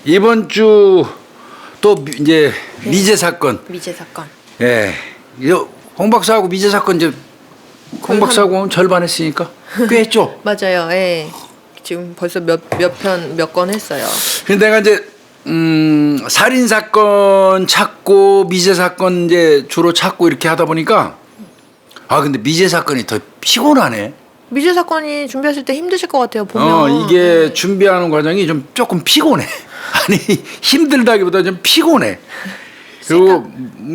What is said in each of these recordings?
이번 주 또 이제 미제 사건. 미제 사건. 예. 홍 박사하고 미제 사건 이제 홍 박사하고 절반 했으니까 꽤 했죠. 맞아요. 예. 지금 벌써 몇 건 했어요. 근데 내가 이제 살인 사건 찾고 미제 사건 이제 주로 찾고 이렇게 하다 보니까 근데 미제 사건이 더 피곤하네. 미제 사건이 준비하실 때 힘드실 것 같아요. 보면. 이게 준비하는 과정이 좀 조금 피곤해. 아니 힘들다기보다 좀 피곤해. 그리고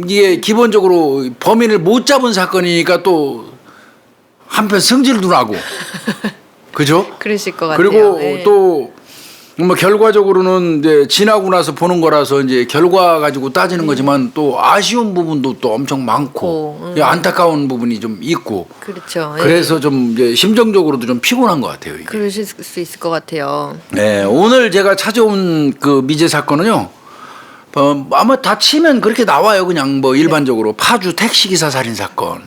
이게 기본적으로 범인을 못 잡은 사건이니까 또 한편 승질도 나고, 그죠? 그러실 것 같아요. 그리고 예. 또 뭐 결과적으로는 이제 지나고 나서 보는 거라서 이제 결과 가지고 따지는 거지만 또 아쉬운 부분도 또 엄청 많고 안타까운 부분이 좀 있고. 그렇죠. 그래서 좀 이제 심정적으로도 좀 피곤한 것 같아요. 이게. 그러실 수 있을 것 같아요. 네, 오늘 제가 찾아온 그 미제 사건은요. 아마 다 치면 그렇게 나와요. 그냥 뭐 일반적으로 파주 택시기사 살인 사건.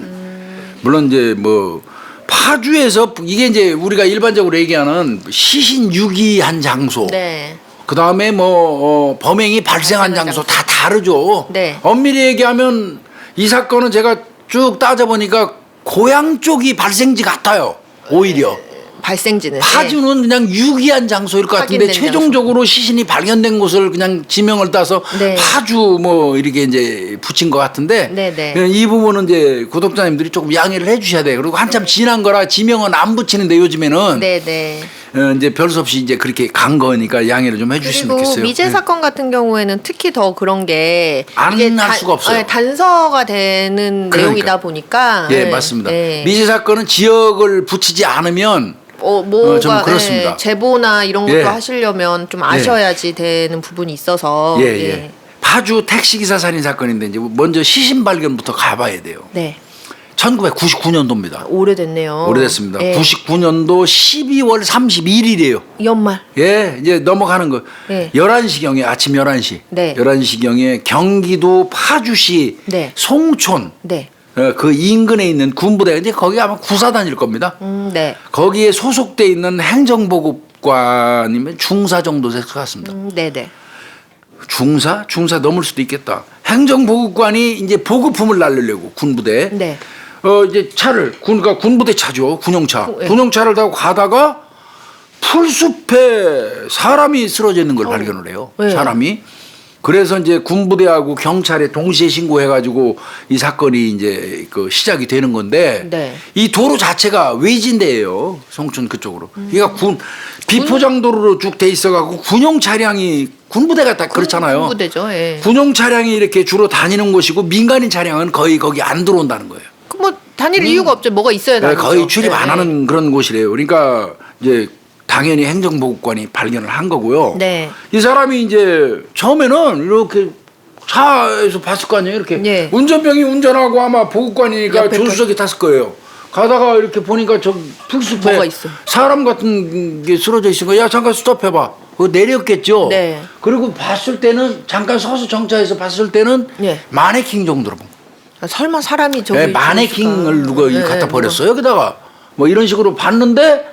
물론 이제 뭐 파주에서 이게 이제 우리가 일반적으로 얘기하는 시신 유기한 장소. 네. 그 다음에 뭐 범행이 발생한 장소 다 다르죠. 네. 엄밀히 얘기하면 이 사건은 제가 쭉 따져보니까 고향 쪽이 발생지 같아요. 오히려. 발생지는. 파주는 그냥 유기한 장소일 것 같은데 확인된 최종적으로 시신이 발견된 곳을 그냥 지명을 따서 네. 파주 뭐 이렇게 이제 붙인 것 같은데 네네. 이 부분은 이제 구독자님들이 조금 양해를 해주셔야 돼요. 그리고 한참 지난 거라 지명은 안 붙이는데 요즘에는 네네. 이제 별 수 없이 이제 그렇게 간 거니까 양해를 좀 해주시면 그리고 좋겠어요. 미제 네. 사건 같은 경우에는 특히 더 그런 게 안 이게 할 수가 없어요. 단서가 되는 그러니까. 내용이다 보니까. 예, 맞습니다. 예. 미제 사건은 지역을 붙이지 않으면 뭐가 좀 그렇습니다. 제보나 이런 것도 예. 하시려면 좀 아셔야지 되는 부분이 있어서. 예. 파주 택시기사 살인 사건인데 이제 먼저 시신 발견부터 가봐야 돼요. 네. 1999년도입니다. 오래됐네요. 오래됐습니다. 예. 99년도 12월 31일이에요. 연말. 예, 이제 넘어가는 거. 예. 11시경에 아침 11시. 네. 11시경에 경기도 파주시 네. 송촌 네. 그 인근에 있는 군부대 이제 거기 아마 구사단일 겁니다. 네. 거기에 소속돼 있는 행정보급관이면 중사 정도 될 것 같습니다. 네네. 중사? 중사 넘을 수도 있겠다. 행정보급관이 이제 보급품을 날리려고 군부대. 네. 이제 차를 그러니까 군부대 차죠. 군용차. 예. 군용차를 타고 가다가 풀숲에 사람이 쓰러져 있는 걸 발견을 해요. 네. 사람이. 그래서 이제 군부대하고 경찰에 동시에 신고해가지고 이 사건이 이제 그 시작이 되는 건데 네. 이 도로 자체가 외진대예요. 송촌 그쪽으로. 그러니까 비포장도로로 쭉 돼 있어가지고 군용 차량이 군부대가 딱 그렇잖아요. 군부대죠. 예. 군용 차량이 이렇게 주로 다니는 곳이고 민간인 차량은 거의 거기 안 들어온다는 거예요. 뭐 다닐 이유가 없죠. 뭐가 있어야 네, 다니죠. 거의 출입 예. 안 하는 그런 곳이래요. 그러니까 이제 당연히 행정보급관이 발견을 한 거고요. 네. 이 사람이 이제 처음에는 이렇게 차에서 봤을 거 아니에요. 이렇게 예. 운전병이 운전하고 아마 보급관이니까 옆에 조수석에 탔을 거예요. 가다가 이렇게 보니까 저 풀숲에 뭐가 있어? 사람 같은 게 쓰러져 있으니까 야 잠깐 스톱해봐. 그거 내렸겠죠. 네. 그리고 봤을 때는 잠깐 서서 정차해서 봤을 때는 예. 마네킹 정도로 본 거예요. 설마 사람이 저기 네, 마네킹을 누가 네, 갖다 뭐. 버렸어요. 여기다가 뭐 이런 식으로 봤는데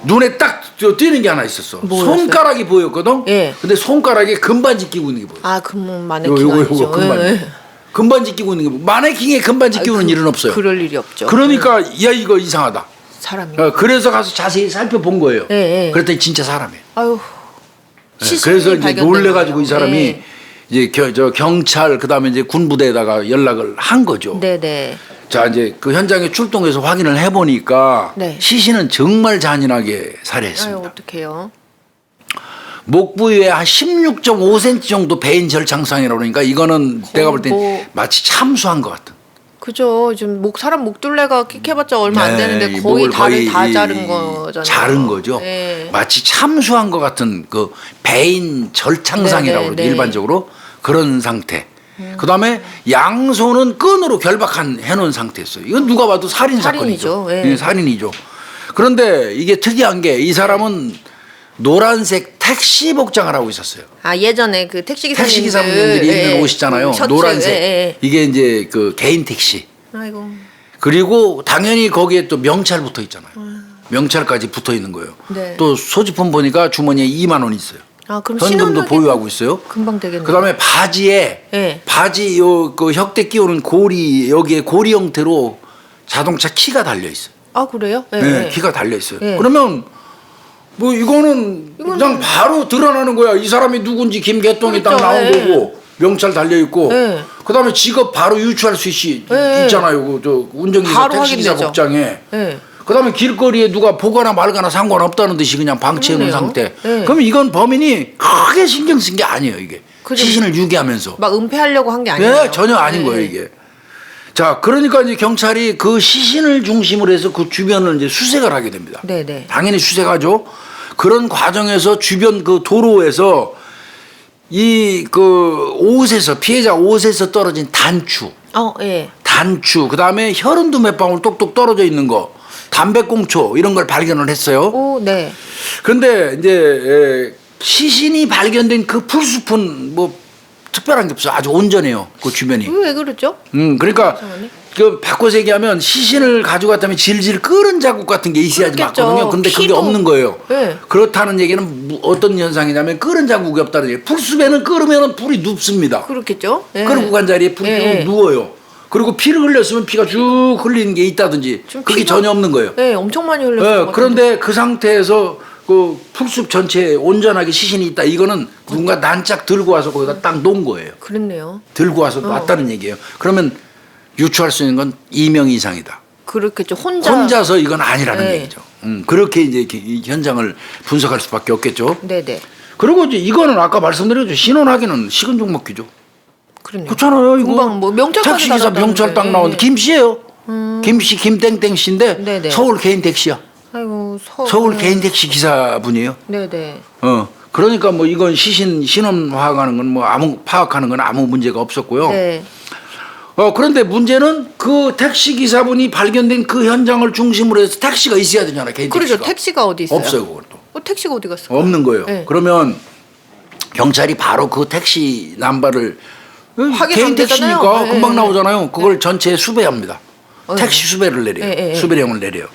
눈에 딱 띄는 게 하나 있었어. 뭐였어요? 손가락이 보였거든. 예. 근데 손가락에 금반지 끼고 있는 게 보여. 아, 그럼 마네킹 아니죠. 금반지. 예. 금반지 끼고 있는 게 보여. 마네킹에 금반지 끼우는 일은 없어요. 그럴 일이 없죠. 그러니까 야 이거 이상하다. 사람이. 그래서 가서 자세히 살펴본 거예요. 예, 예. 그랬더니 진짜 사람이에요. 아유. 네, 그래서 이제 놀래가지고 이 사람이 예. 이제 경찰 그다음에 이제 군부대에다가 연락을 한 거죠. 네네. 자 이제 그 현장에 출동해서 확인을 해보니까 네. 시신은 정말 잔인하게 아유, 살해했습니다. 어떡해요. 목 부위에 한 16.5cm 정도 베인 절창상이라고 그러니까 이거는 내가 볼 땐 뭐- 마치 참수한 것 같은. 그죠. 지금 목 사람 목둘레가 킥해봤자 얼마 안 네, 되는데 이 거의 목을 다 자른 거잖아요. 자른 거죠. 네. 마치 참수한 것 같은 그 베인 절창상이라고 네, 그러죠. 네. 일반적으로 그런 상태. 그다음에 양손은 끈으로 결박한 해놓은 상태였어요. 이건 누가 봐도 살인 살인이죠. 사건이죠. 예. 예, 살인이죠. 그런데 이게 특이한 게 이 사람은 노란색 택시 복장을 하고 있었어요. 아, 예전에 그 택시 택시 기사님들 기사분들이 예, 입는 옷 있잖아요. 셔츠, 노란색. 예, 예. 이게 이제 그 개인 택시. 아이고. 그리고 당연히 거기에 또 명찰 붙어 있잖아요. 명찰까지 붙어 있는 거예요. 네. 또 소지품 보니까 주머니에 2만 원 있어요. 아, 그럼 현금도 신원하기는 보유하고 있어요. 금방 되겠네요. 그다음에 바지에 예. 바지 그 혁대 끼우는 고리 여기에 고리 형태로 자동차 키가 달려 있어요. 아, 그래요? 예. 네, 예. 키가 달려 있어요. 예. 그러면 뭐 이거는 그냥 바로 드러나는 거야. 이 사람이 누군지 김개똥이 딱 그렇죠. 나온 예. 거고 명찰 달려 있고. 예. 그다음에 직업 바로 유추할 수 예. 있잖아요. 그저 운전기사 바로 택시기사 확인되죠. 복장에. 예. 그다음에 길거리에 누가 보거나 말거나 상관없다는 듯이 그냥 방치해 놓은 그러네요. 상태. 예. 그러면 이건 범인이 크게 신경 쓴 게 아니에요, 이게. 그죠. 시신을 유기하면서. 막 은폐하려고 한 게 아니에요. 네, 전혀 아닌 예. 거예요, 이게. 자, 그러니까 이제 경찰이 그 시신을 중심으로 해서 그 주변을 이제 수색을 하게 됩니다. 네네. 당연히 수색하죠. 그런 과정에서 주변 그 도로에서 이 그 옷에서 피해자 옷에서 떨어진 단추, 예. 그다음에 혈흔도 몇 방울 똑똑 떨어져 있는 거, 담배꽁초 이런 걸 발견을 했어요. 오, 네. 그런데 이제 시신이 발견된 그 풀숲은 뭐 특별한 게 없어요. 아주 온전해요. 그 주변이. 왜 그러죠? 그러니까 이상하네. 그 바꿔서 얘기하면 시신을 가져갔다면 질질 끓은 자국 같은 게 있어야지 그렇겠죠. 맞거든요. 근데 그게 피도- 없는 거예요. 네. 그렇다는 얘기는 어떤 현상이냐면 끓은 자국이 없다는 얘기예요. 풀숲에는 끓으면 불이 눕습니다. 그렇겠죠? 예. 끓고 간 자리에 불이 예. 누워요. 그리고 피를 흘렸으면 피가 쭉 흘리는 게 있다든지 지금 그게 피가- 전혀 없는 거예요. 네, 엄청 많이 흘렸어요. 그런데 그 상태에서 그 풀숲 전체에 온전하게 시신이 있다. 이거는 누군가 난짝 들고 와서 거기다 딱 놓은 거예요. 그랬네요. 들고 와서 놨다는 얘기예요. 그러면 유추할 수 있는 건 2명 이상이다. 그렇겠죠. 혼자. 혼자서 이건 아니라는 네. 얘기죠. 그렇게 이제 이렇게 이 현장을 분석할 수밖에 없겠죠. 네네. 그리고 이제 이거는 아까 말씀드렸죠. 신원 확인은 식은 죽 먹기죠. 그러네요. 그렇잖아요. 이거 금방 뭐 명찰까지 택시기사 달았다는데. 명찰 딱 나오는데 예. 김 씨예요. 김 씨 김땡땡 씨인데 네네. 서울 개인 택시야. 아이고, 서울 개인 택시 기사분이에요. 네네. 그러니까 뭐 이건 신원 파악하는 건 뭐 아무 문제가 없었고요. 네. 그런데 문제는 그 택시 기사분이 발견된 그 현장을 중심으로 해서 택시가 있어야 되잖아요. 개인 그렇죠. 택시가. 택시가 어디 있어요? 없어요, 그것도. 택시가 어디 갔어? 없는 거예요. 네. 그러면 경찰이 바로 그 택시 남바를 확인 개인 안 되잖아요. 택시니까 네, 금방 네. 나오잖아요. 그걸 전체에 수배합니다. 네. 택시 수배를 내려요. 네, 네, 네. 수배령을 내려요.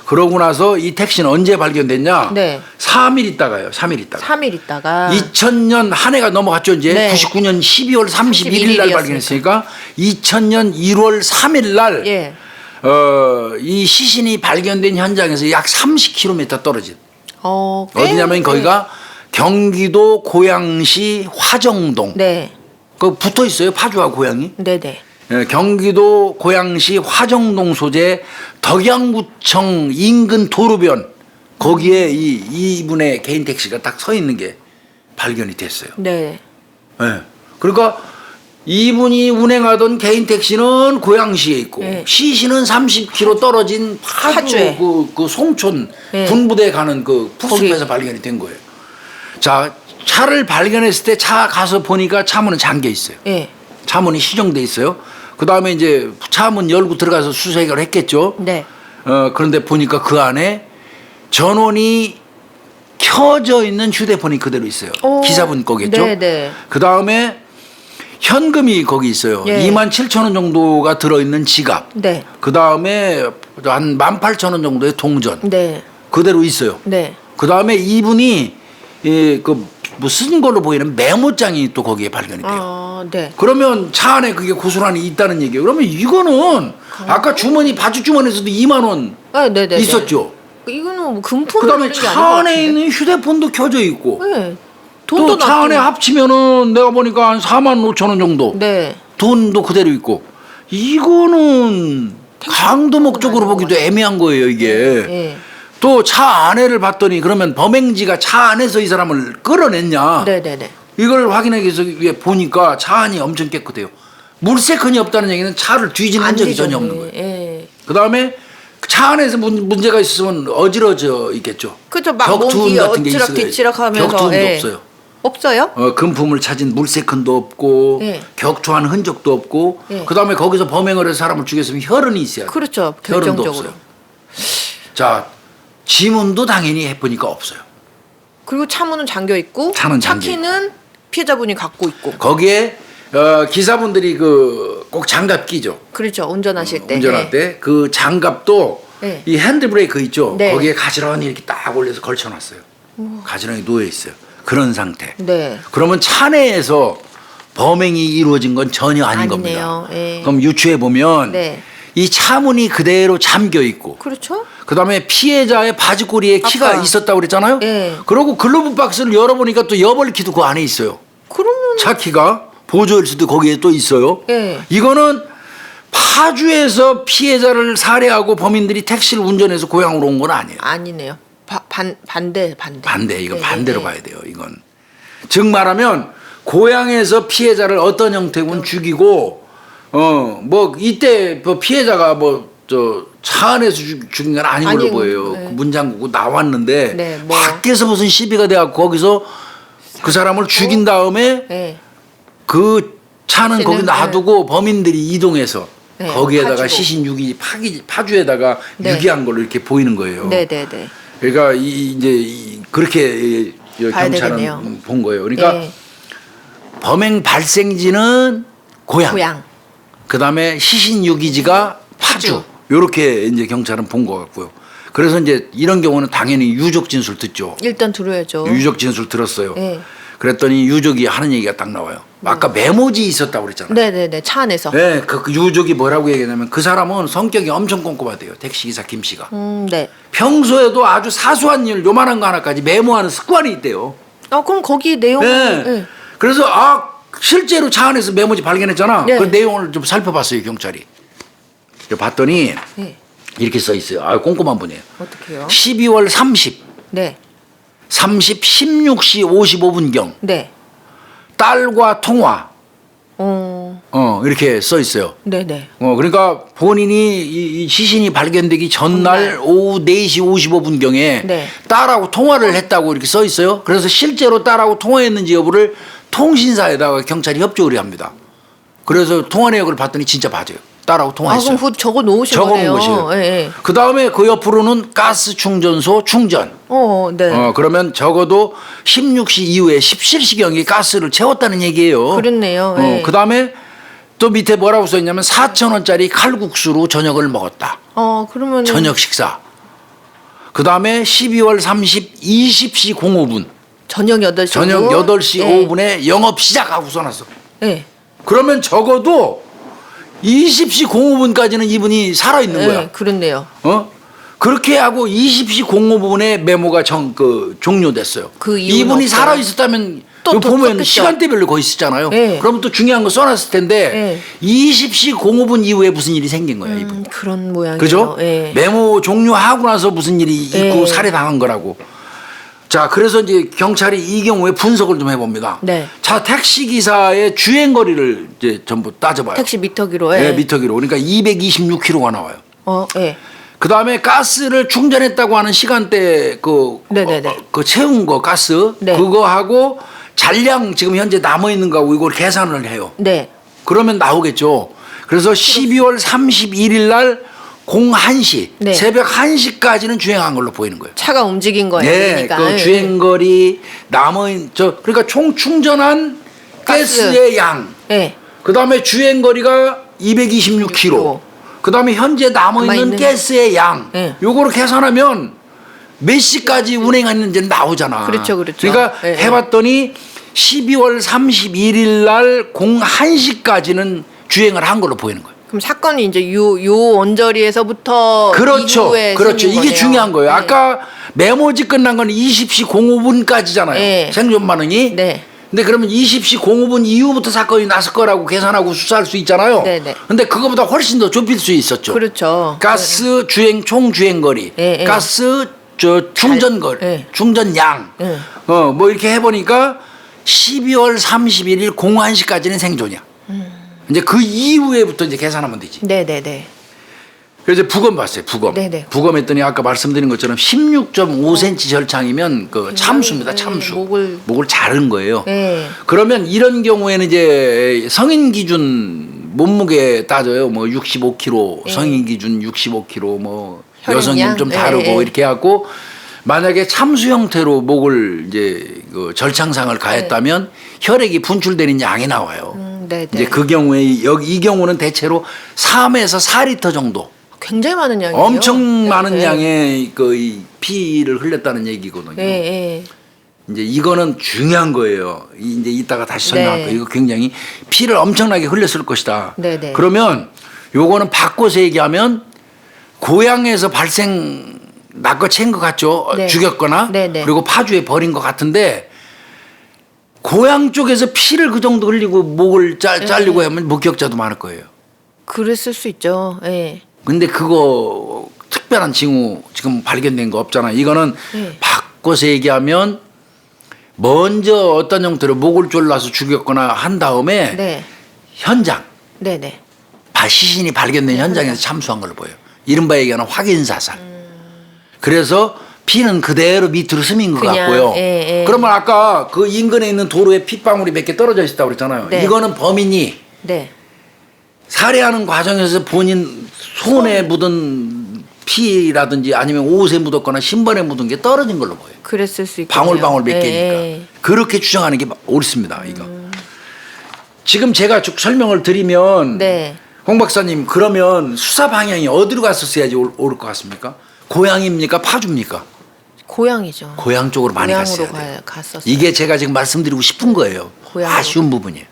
그러고 나서 이 택시는 언제 발견됐냐? 네. 3일 있다가요. 3일 있다가. 3일 있다가 2000년 한 해가 넘어갔죠. 이제 네. 99년 12월 31일 날 31일 발견했으니까 2000년 1월 3일 날 예. 이 시신이 발견된 현장에서 약 30km 떨어진 꽤- 어디냐면 거기가 경기도 고양시 화정동. 네. 그 붙어 있어요. 파주와 고양이. 네네. 경기도 고양시 화정동 소재 덕양구청 인근 도로변 거기에 이분의 개인 택시가 딱 서 있는 게 발견이 됐어요. 네. 예. 그러니까 이분이 운행하던 개인 택시는 고양시에 있고 네. 시신은 30km 떨어진 파주 파주에. 그 송촌 네. 군부대 가는 그 푸숲에서 거기. 발견이 된 거예요. 자, 차를 발견했을 때 차 가서 보니까 차문은 잠겨 있어요. 예. 차문이 시정돼 있어요. 그 다음에 이제 차문 열고 들어가서 수색을 했겠죠. 네. 그런데 보니까 그 안에 전원이 켜져 있는 휴대폰이 그대로 있어요. 오. 기사분 거겠죠. 네네. 그 다음에 현금이 거기 있어요. 예. 27,000원 정도가 들어있는 지갑. 네. 그 다음에 한 18,000원 정도의 동전. 네. 그대로 있어요. 네. 그 다음에 이분이 뭐 쓴 걸로 보이는 메모장이 또 거기에 발견이 돼요. 네. 그러면 차 안에 그게 고스란히 있다는 얘기예요. 그러면 이거는 아까 주머니 바지 주머니에서도 2만 원 아, 네네. 있었죠. 이거는 뭐 금품을 그다음에 그런 게 차 아닌 것 안에 같은데? 있는 휴대폰도 켜져 있고 네. 돈도 또 차 안에 놔두고. 합치면은 내가 보니까 한 4만 5천 원 정도 네. 돈도 그대로 있고 이거는 강도 목적으로 보기도 애매한 거예요 이게. 예. 또 차 안에를 봤더니 그러면 범행지가 차 안에서 이 사람을 끌어냈냐? 네네네. 이걸 확인하기 위해서 보니까 차 안이 엄청 깨끗해요. 물세컨이 없다는 얘기는 차를 뒤진 흔적이 전혀 없는 거예요. 예. 그 다음에 차 안에서 문제가 있으면 어지러져 있겠죠. 그죠. 막 격투운 몸이 같은 게 엎치락 있어요. 뒤치락 하면서. 격투운도 예. 없어요. 없어요? 금품을 찾은 물세컨도 없고 예. 격투한 흔적도 없고 예. 그 다음에 거기서 범행을 해서 사람을 죽였으면 혈흔이 있어야 돼요. 그렇죠. 혈흔도 결정적으로. 없어요. 자, 지문도 당연히 해보니까 없어요. 그리고 차문은 잠겨 있고 차는 차 잠겨 키는 피해자분이 갖고 있고. 거기에 기사분들이 꼭 장갑 끼죠. 그렇죠. 운전하실 때. 운전할 예. 때 그 장갑도 네. 이 핸드브레이크 있죠. 네. 거기에 가지런히 이렇게 딱 올려서 걸쳐놨어요. 가지런히 누워 있어요. 그런 상태. 네. 그러면 차 내에서 범행이 이루어진 건 전혀 아닌 아니네요. 겁니다. 예. 그럼 유추해 보면 네. 이 차문이 그대로 잠겨 있고 그렇죠? 그다음에 피해자의 바지꼬리에 키가 아까. 있었다고 그랬잖아요. 예. 그리고 글러브 박스를 열어보니까 또 여벌 키도 그 안에 있어요. 그러면 차 키가 보조열쇠도 거기에 또 있어요. 예. 이거는 파주에서 피해자를 살해하고 범인들이 택시를 운전해서 고향으로 온 건 아니에요. 아니네요. 반대. 이건 네, 반대로 네. 봐야 돼요. 이건 즉 말하면 고향에서 피해자를 어떤 형태군 죽이고 뭐 이때 뭐 피해자가 뭐 저 차 안에서 죽인 건 아닌 걸로 아닌, 보여요. 네. 그 문 잠그고 나왔는데 네, 뭐. 밖에서 무슨 시비가 돼갖고 거기서 그 사람을 죽인 다음에 네. 그 차는 거기 네. 놔두고 범인들이 이동해서 네, 거기에다가 파주로. 시신유기 파주에다가 네. 유기한 걸로 이렇게 보이는 거예요. 네네네. 그러니까 그렇게 봐야 경찰은 되겠네요. 본 거예요. 그러니까 네. 범행 발생지는 고향. 고향. 그다음에 시신 유기지가 파주. 요렇게 이제 경찰은 본 것 같고요. 그래서 이제 이런 경우는 당연히 유족 진술 듣죠. 일단 들어야죠. 유족 진술 들었어요. 네. 그랬더니 유족이 하는 얘기가 딱 나와요. 아까 메모지 있었다고 그랬잖아요. 네네네. 차 안에서. 네, 그 유족이 뭐라고 얘기하냐면 그 사람은 성격이 엄청 꼼꼼하대요. 택시기사 김 씨가. 네. 평소에도 아주 사소한 일 요만한 거 하나까지 메모하는 습관이 있대요. 그럼 거기 내용. 네. 그래서 실제로 차 안에서 메모지 발견했잖아. 네. 그 내용을 좀 살펴봤어요 경찰이. 봤더니 네. 이렇게 써 있어요. 꼼꼼한 분이에요. 어떻게요? 12월 30, 네. 16시 55분경 네. 딸과 통화. 이렇게 써 있어요. 네네. 그러니까 본인이 이 시신이 발견되기 전날 오후 4시 55분경에 네. 딸하고 통화를 했다고 이렇게 써 있어요. 그래서 실제로 딸하고 통화했는지 여부를 통신사에다가 경찰이 협조를 합니다. 그래서 통화 내역을 봤더니 진짜 맞아요. 딸하고 통화했어요. 그럼 적어 놓으신 적어 놓은 거네요. 것이에요. 예. 그 다음에 그 옆으로는 가스 충전소 충전. 네. 그러면 적어도 16시 이후에 17시경에 가스를 채웠다는 얘기예요. 그렇네요. 예. 그 다음에 또 밑에 뭐라고 써 있냐면 4,000원짜리 칼국수로 저녁을 먹었다. 그러면 저녁 식사. 그 다음에 12월 30, 20시 05분. 저녁 8시. 저녁 8시 예. 5분에 영업 시작하고 써놨어. 예. 그러면 적어도 20시 05분까지는 이분이 살아있는 거야. 예, 그렇네요. 그렇게 하고 20시 05분에 메모가 종료됐어요. 그 이유는 이분이 없어요? 살아있었다면 또 이거 보면 썼겠죠. 시간대별로 거의 쓰잖아요. 네. 그러면 또 중요한 거 써놨을 텐데 20시 05분 이후에 무슨 일이 생긴 거야 이분. 그런 모양이에요. 그죠? 예. 메모 종료하고 나서 무슨 일이 있고 예. 살해당한 거라고. 자, 그래서 이제 경찰이 이 경우에 분석을 좀 해봅니다. 네. 자, 택시 기사의 주행 거리를 이제 전부 따져봐요. 택시 미터기로. 예. 네, 미터기로. 그러니까 226km가 나와요. 예. 그 다음에 가스를 충전했다고 하는 시간대 네네네. 그 채운 거 가스 네. 그거하고 잔량 지금 현재 남아 있는 거하고 이걸 계산을 해요. 네. 그러면 나오겠죠. 그래서 12월 31일 날 01시 네. 새벽 1시까지는 주행한 걸로 보이는 거예요. 차가 움직인 거예요. 네, 그러니까. 그 예. 주행거리 남은 그러니까 총 충전한 가스. 가스의 양. 예. 그 다음에 주행거리가 226km. 그 다음에 현재 남아있는 남아있는. 가스의 양. 네. 요거를 계산하면 몇 시까지 운행했는지 나오잖아. 그렇죠, 그렇죠. 그러니까 네, 해봤더니 12월 31일 날 01시까지는 주행을 한 걸로 보이는 거예요. 그럼 사건이 이제 요 언저리에서부터 그렇죠. 이후에 그렇죠. 생긴 이게 거네요. 중요한 거예요. 네. 아까 메모지 끝난 건 20시 05분까지잖아요. 네. 생존 반응이. 네. 근데 그러면 20시 05분 이후부터 사건이 났을 거라고 계산하고 수사할 수 있잖아요. 네네. 근데 그거보다 훨씬 더 좁힐 수 있었죠. 그렇죠. 가스 주행 총 주행 거리, 네, 네. 가스 충전 거리, 네. 충전 양. 네. 뭐 이렇게 해 보니까 12월 31일 01시까지는 생존이야. 이제 그 이후에부터 이제 계산하면 되지. 네네네. 그래서 이제 부검 봤어요. 부검. 네네. 부검했더니 아까 말씀드린 것처럼 16.5cm 절창이면 그 참수입니다. 참수. 목을 자른 거예요. 네. 그러면 이런 경우에는 이제 성인 기준 몸무게 따져요. 뭐 65kg, 네. 성인 기준 65kg, 뭐 혈액량? 여성은 좀 다르고 네. 이렇게 해갖고 만약에 참수 형태로 목을 이제 그 절창상을 가했다면 혈액이 분출되는 양이 나와요. 네네. 이제 그 경우에 이 경우는 대체로 3에서 4리터 정도. 굉장히 많은 양이에요. 엄청 많은 네. 양의 이 피를 흘렸다는 얘기거든요. 예, 예. 이제 이거는 중요한 거예요. 이제 이따가 다시 설명할 네. 거예요. 이거 굉장히 피를 엄청나게 흘렸을 것이다. 네네. 그러면 요거는 바꿔서 얘기하면 고향에서 발생 낳고 챈 것 같죠. 네. 죽였거나 네네. 그리고 파주에 버린 것 같은데 고향 쪽에서 피를 그 정도 흘리고 목을 잘리고 하면 목격자도 많을 거예요. 그랬을 수 있죠. 예. 근데 그거 특별한 징후 지금 발견된 거 없잖아요. 이거는 네. 바꿔서 얘기하면 먼저 어떤 형태로 목을 졸라서 죽였거나 한 다음에 네. 현장, 네네. 시신이 발견된 현장에서 참수한 걸로 보여요. 이른바 얘기하는 확인 사살. 그래서 피는 그대로 밑으로 스민 것 그냥, 같고요. 예, 예. 그러면 아까 그 인근에 있는 도로에 핏방울이 몇 개 떨어져 있다고 그랬잖아요. 네. 이거는 범인이 네. 살해하는 과정에서 본인 손에 묻은 피라든지 아니면 옷에 묻었거나 신발에 묻은 게 떨어진 걸로 보여요. 그랬을 수 있겠네요. 방울방울 몇 예, 개니까. 예. 그렇게 추정하는 게 옳습니다. 이거. 지금 제가 쭉 설명을 드리면 네. 홍 박사님 그러면 수사 방향이 어디로 갔었어야지 옳을 것 같습니까? 고향입니까? 파주입니까? 고향이죠. 고향 쪽으로 많이 고향으로 갔어야 돼요. 갔었어요. 이게 제가 지금 말씀드리고 싶은 거예요. 고향으로. 아쉬운 부분이에요.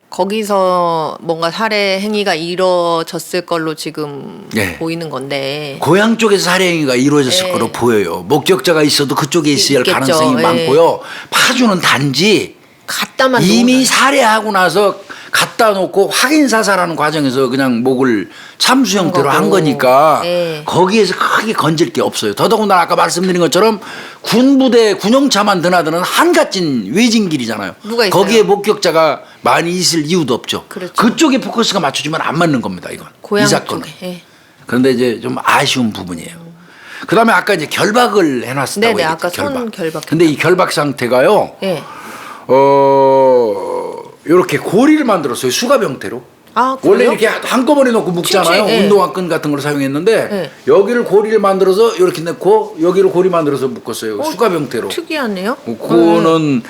거기서 뭔가 살해 행위가 이루어졌을 걸로 지금 네. 보이는 건데. 고향 쪽에서 살해 행위가 이루어졌을 예. 거로 보여요. 목격자가 있어도 그쪽에 있어야 할 있겠죠. 가능성이 예. 많고요. 파주는 단지 갖다만 이미 놓으면- 살해하고 나서 갖다 놓고 확인 사살하는 과정에서 그냥 목을 참수 형태로 한 거고. 거니까 예. 거기에서 크게 건질 게 없어요. 더더군다나 아까 말씀드린 것처럼 군부대 군용차만 드나드는 한갓진 외진길이잖아요. 누가 있어요? 거기에 목격자가 많이 있을 이유도 없죠. 그렇죠. 그쪽에 포커스가 맞춰지면 안 맞는 겁니다. 이건 고향 이 사건은. 쪽에. 예. 그런데 이제 좀 아쉬운 부분이에요. 그다음에 아까 이제 결박을 해놨다고 네네, 얘기했죠. 아까 손 결박. 근데 이 결박 상태가요. 예. 이렇게 고리를 만들었어요. 수갑 형태로. 아, 원래 그래요? 이렇게 한꺼번에 넣고 묶잖아요. 칭칭, 예. 운동화 끈 같은 걸 사용했는데 예. 여기를 고리를 만들어서 이렇게 넣고 여기를 고리 만들어서 묶었어요. 수갑 형태로. 특이하네요. 그거는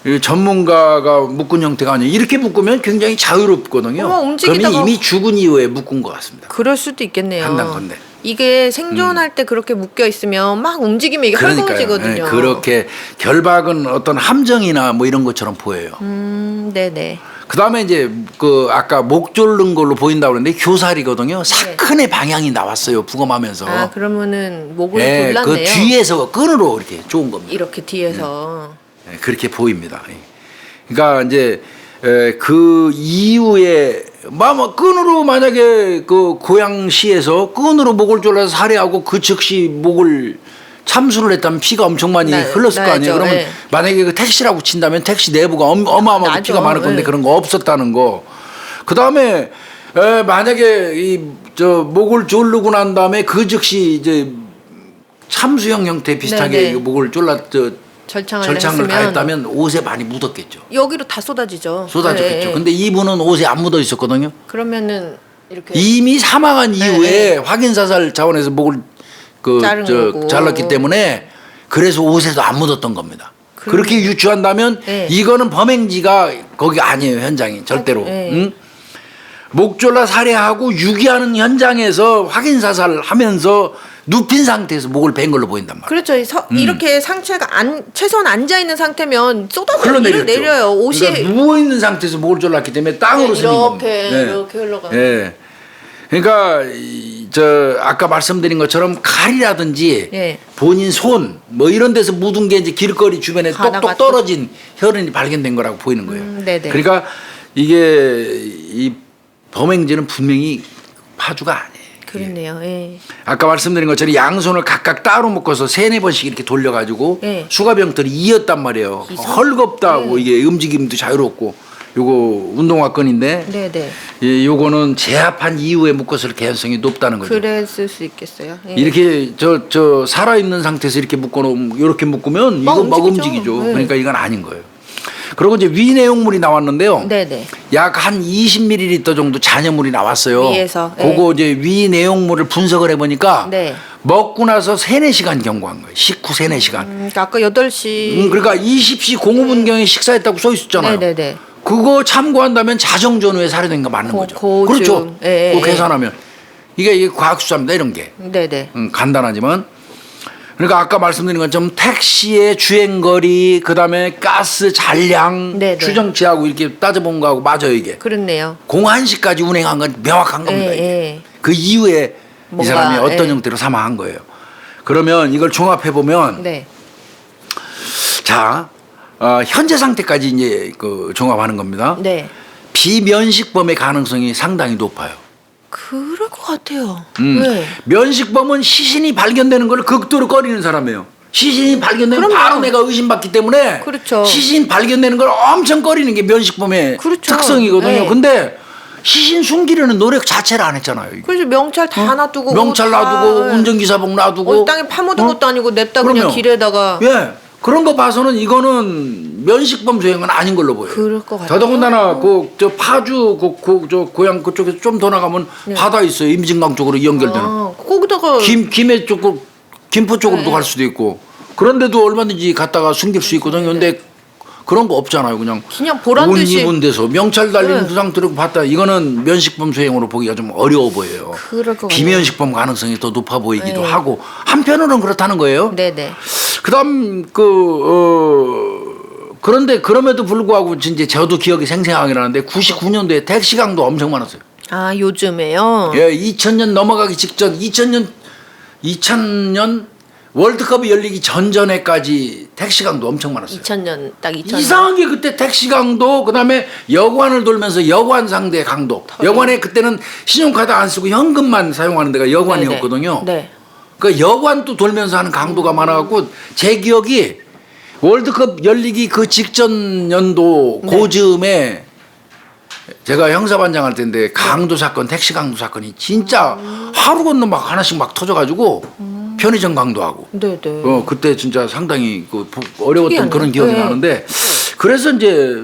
이 전문가가 묶은 형태가 아니에요. 이렇게 묶으면 굉장히 자유롭거든요. 움직이다가- 그러면 이미 죽은 이후에 묶은 것 같습니다. 그럴 수도 있겠네요. 판단컨대. 이게 생존할 때 그렇게 묶여 있으면 막 움직이면 이게 헐거워지거든요. 예, 그렇게 결박은 어떤 함정이나 뭐 이런 것처럼 보여요. 네네. 그 다음에 이제 그 아까 목 졸른 걸로 보인다고 그랬는데 교살이거든요. 사큰의 방향이 나왔어요. 부검하면서. 아, 그러면은 목을 예, 그 졸랐네요. 뒤에서 끈으로 이렇게 좋은 겁니다. 이렇게 뒤에서. 예, 그렇게 보입니다. 예. 그러니까 이제 그 이후에 뭐 끈으로 만약에 그 고양시에서 끈으로 목을 졸라서 살해하고 그 즉시 목을 참수를 했다면 피가 엄청 많이 흘렀을 거 아니에요. 나야죠. 그러면 예. 만약에 그 택시라고 친다면 택시 내부가 어마어마하게 나죠. 피가 많을 건데 예. 그런 거 없었다는 거. 그 다음에 만약에 이 저 목을 졸르고 난 다음에 그 즉시 이제 참수형 형태 비슷하게 네네. 목을 졸라 절창을 절창을 했으면 가했다면 옷에 많이 묻었겠죠. 여기로 다 쏟아지죠. 쏟아졌겠죠. 예, 예. 근데 이분은 옷에 안 묻어 있었거든요. 그러면은 이렇게 이미 사망한 이후에 네. 확인 사살 차원에서 목을 자른 거고. 잘랐기 때문에 그래서 옷에도 안 묻었던 겁니다. 그렇게 유추한다면 네. 이거는 범행지가 거기 아니에요. 현장이 절대로. 네. 응? 목졸라 살해하고 유기하는 현장에서 확인 사살하면서 눕힌 상태에서 목을 벤 걸로 보인단 말이에요. 그렇죠. 이렇게 상체가 최소한 앉아 있는 상태면 쏟아져 흘러내렸죠. 내려요. 옷이 그러니까 누워 있는 상태에서 목을 졸랐기 때문에 땅으로 스민 겁니다. 이렇게 흘러가요. 예. 그러니까 저 아까 말씀드린 것처럼 칼이라든지 예. 본인 손 뭐 이런 데서 묻은 게 이제 길거리 주변에 하나가 똑똑 떨어진 혈흔이 발견된 거라고 보이는 거예요. 네네. 그러니까 이게 이 범행지는 분명히 파주가 아니에요. 그렇네요. 예. 아까 말씀드린 것처럼 양손을 각각 따로 묶어서 세네 번씩 이렇게 돌려가지고 예. 수갑형들이 이었단 말이에요. 헐겁다고 이게 움직임도 자유롭고 요거 운동화 끈인데 네네. 예, 요거는 제압한 이후에 묶었을 개연성이 높다는 거죠. 그랬을 수 있겠어요. 예. 이렇게 저 살아 있는 상태에서 이렇게 묶어놓으면 이렇게 묶으면 막 이거 막 움직이죠. 움직이죠. 네. 그러니까 이건 아닌 거예요. 그리고 이제 위 내용물이 나왔는데요. 네네. 약 한 20ml 정도 잔여물이 나왔어요. 위에서, 그거 이제 위 내용물을 분석을 해보니까 네. 먹고 나서 3-4시간 경과한 거예요. 식후 3-4시간. 그러니까 아까 8시. 그러니까 20시 05분경에 식사했다고 써 있었잖아요. 네네네. 그거 참고한다면 자정 전후에 살해된 거 맞는 거죠. 고중. 그렇죠. 예, 그거 예. 계산하면 이게 과학수사입니다. 이런 게 네네. 간단하지만 그러니까 아까 말씀드린 것처럼 택시의 주행거리, 그다음에 가스 잔량 네네. 추정치하고 이렇게 따져본 거하고 맞아요 이게. 그렇네요. 01시까지 운행한 건 명확한 겁니다. 예, 이게. 예. 그 이후에 이 뭔가, 사람이 어떤 예. 형태로 사망한 거예요. 그러면 이걸 종합해 보면 네. 자 현재 상태까지 이제 그 종합하는 겁니다. 네. 비면식범의 가능성이 상당히 높아요. 그럴 것 같아요. 왜? 면식범은 시신이 발견되는 걸 극도로 꺼리는 사람이에요. 시신이 발견되면 그럼요. 바로 내가 의심받기 때문에 그렇죠. 시신 발견되는 걸 엄청 꺼리는 게 면식범의 그렇죠. 특성이거든요. 네. 근데 시신 숨기려는 노력 자체를 안 했잖아요. 이거. 그래서 명찰 다 놔두고 명찰 다, 놔두고 예. 운전기사복 놔두고 땅에 파묻은 것도 아니고 냅다 그냥 그럼요. 길에다가. 예. 그런 거 봐서는 이거는 면식범 소행은 아닌 걸로 보여요. 그럴 것 같아요. 더더군다나 저 파주 저 고향 그쪽에서 좀 더 나가면 바다 있어요. 임진강 쪽으로 연결되는. 거기다가 김해 쪽 김포 쪽으로도 네. 갈 수도 있고. 그런데도 얼마든지 갔다가 숨길 수 있거든요. 근데 그런 거 없잖아요. 그냥 보란 옷 듯이. 입은 데서 명찰 달린 네. 그 상태로 봤다. 이거는 면식범 소행으로 보기가 좀 어려워 보여요. 그럴 것 같아요. 비면식범 가능성이 더 높아 보이기도 네. 하고 한편으로는 그렇다는 거예요. 네네. 그다음 그런데 그럼에도 불구하고 이제 저도 기억이 생생하게 나는데 99년도에 택시 강도 엄청 많았어요. 아 요즘에요. 예, 2000년 넘어가기 직전 2000년 월드컵이 열리기 전전에까지 택시 강도 엄청 많았어요. 2000년 딱 2000년. 이상하게 그때 택시 강도 그다음에 여관을 돌면서 여관 상대 강도. 여관에 그때는 신용카드 안 쓰고 현금만 사용하는 데가 여관이었거든요. 네. 그 여관도 돌면서 하는 강도가 많아갖고 제 기억이 월드컵 열리기 그 직전 연도 네. 고즈음에 제가 형사반장 할 때인데 강도 사건, 택시 강도 사건이 진짜 하루 건너 막 하나씩 막 터져가지고 편의점 강도하고 네네. 그때 진짜 상당히 어려웠던 특이하네요. 그런 기억이 네. 나는데 그래서 이제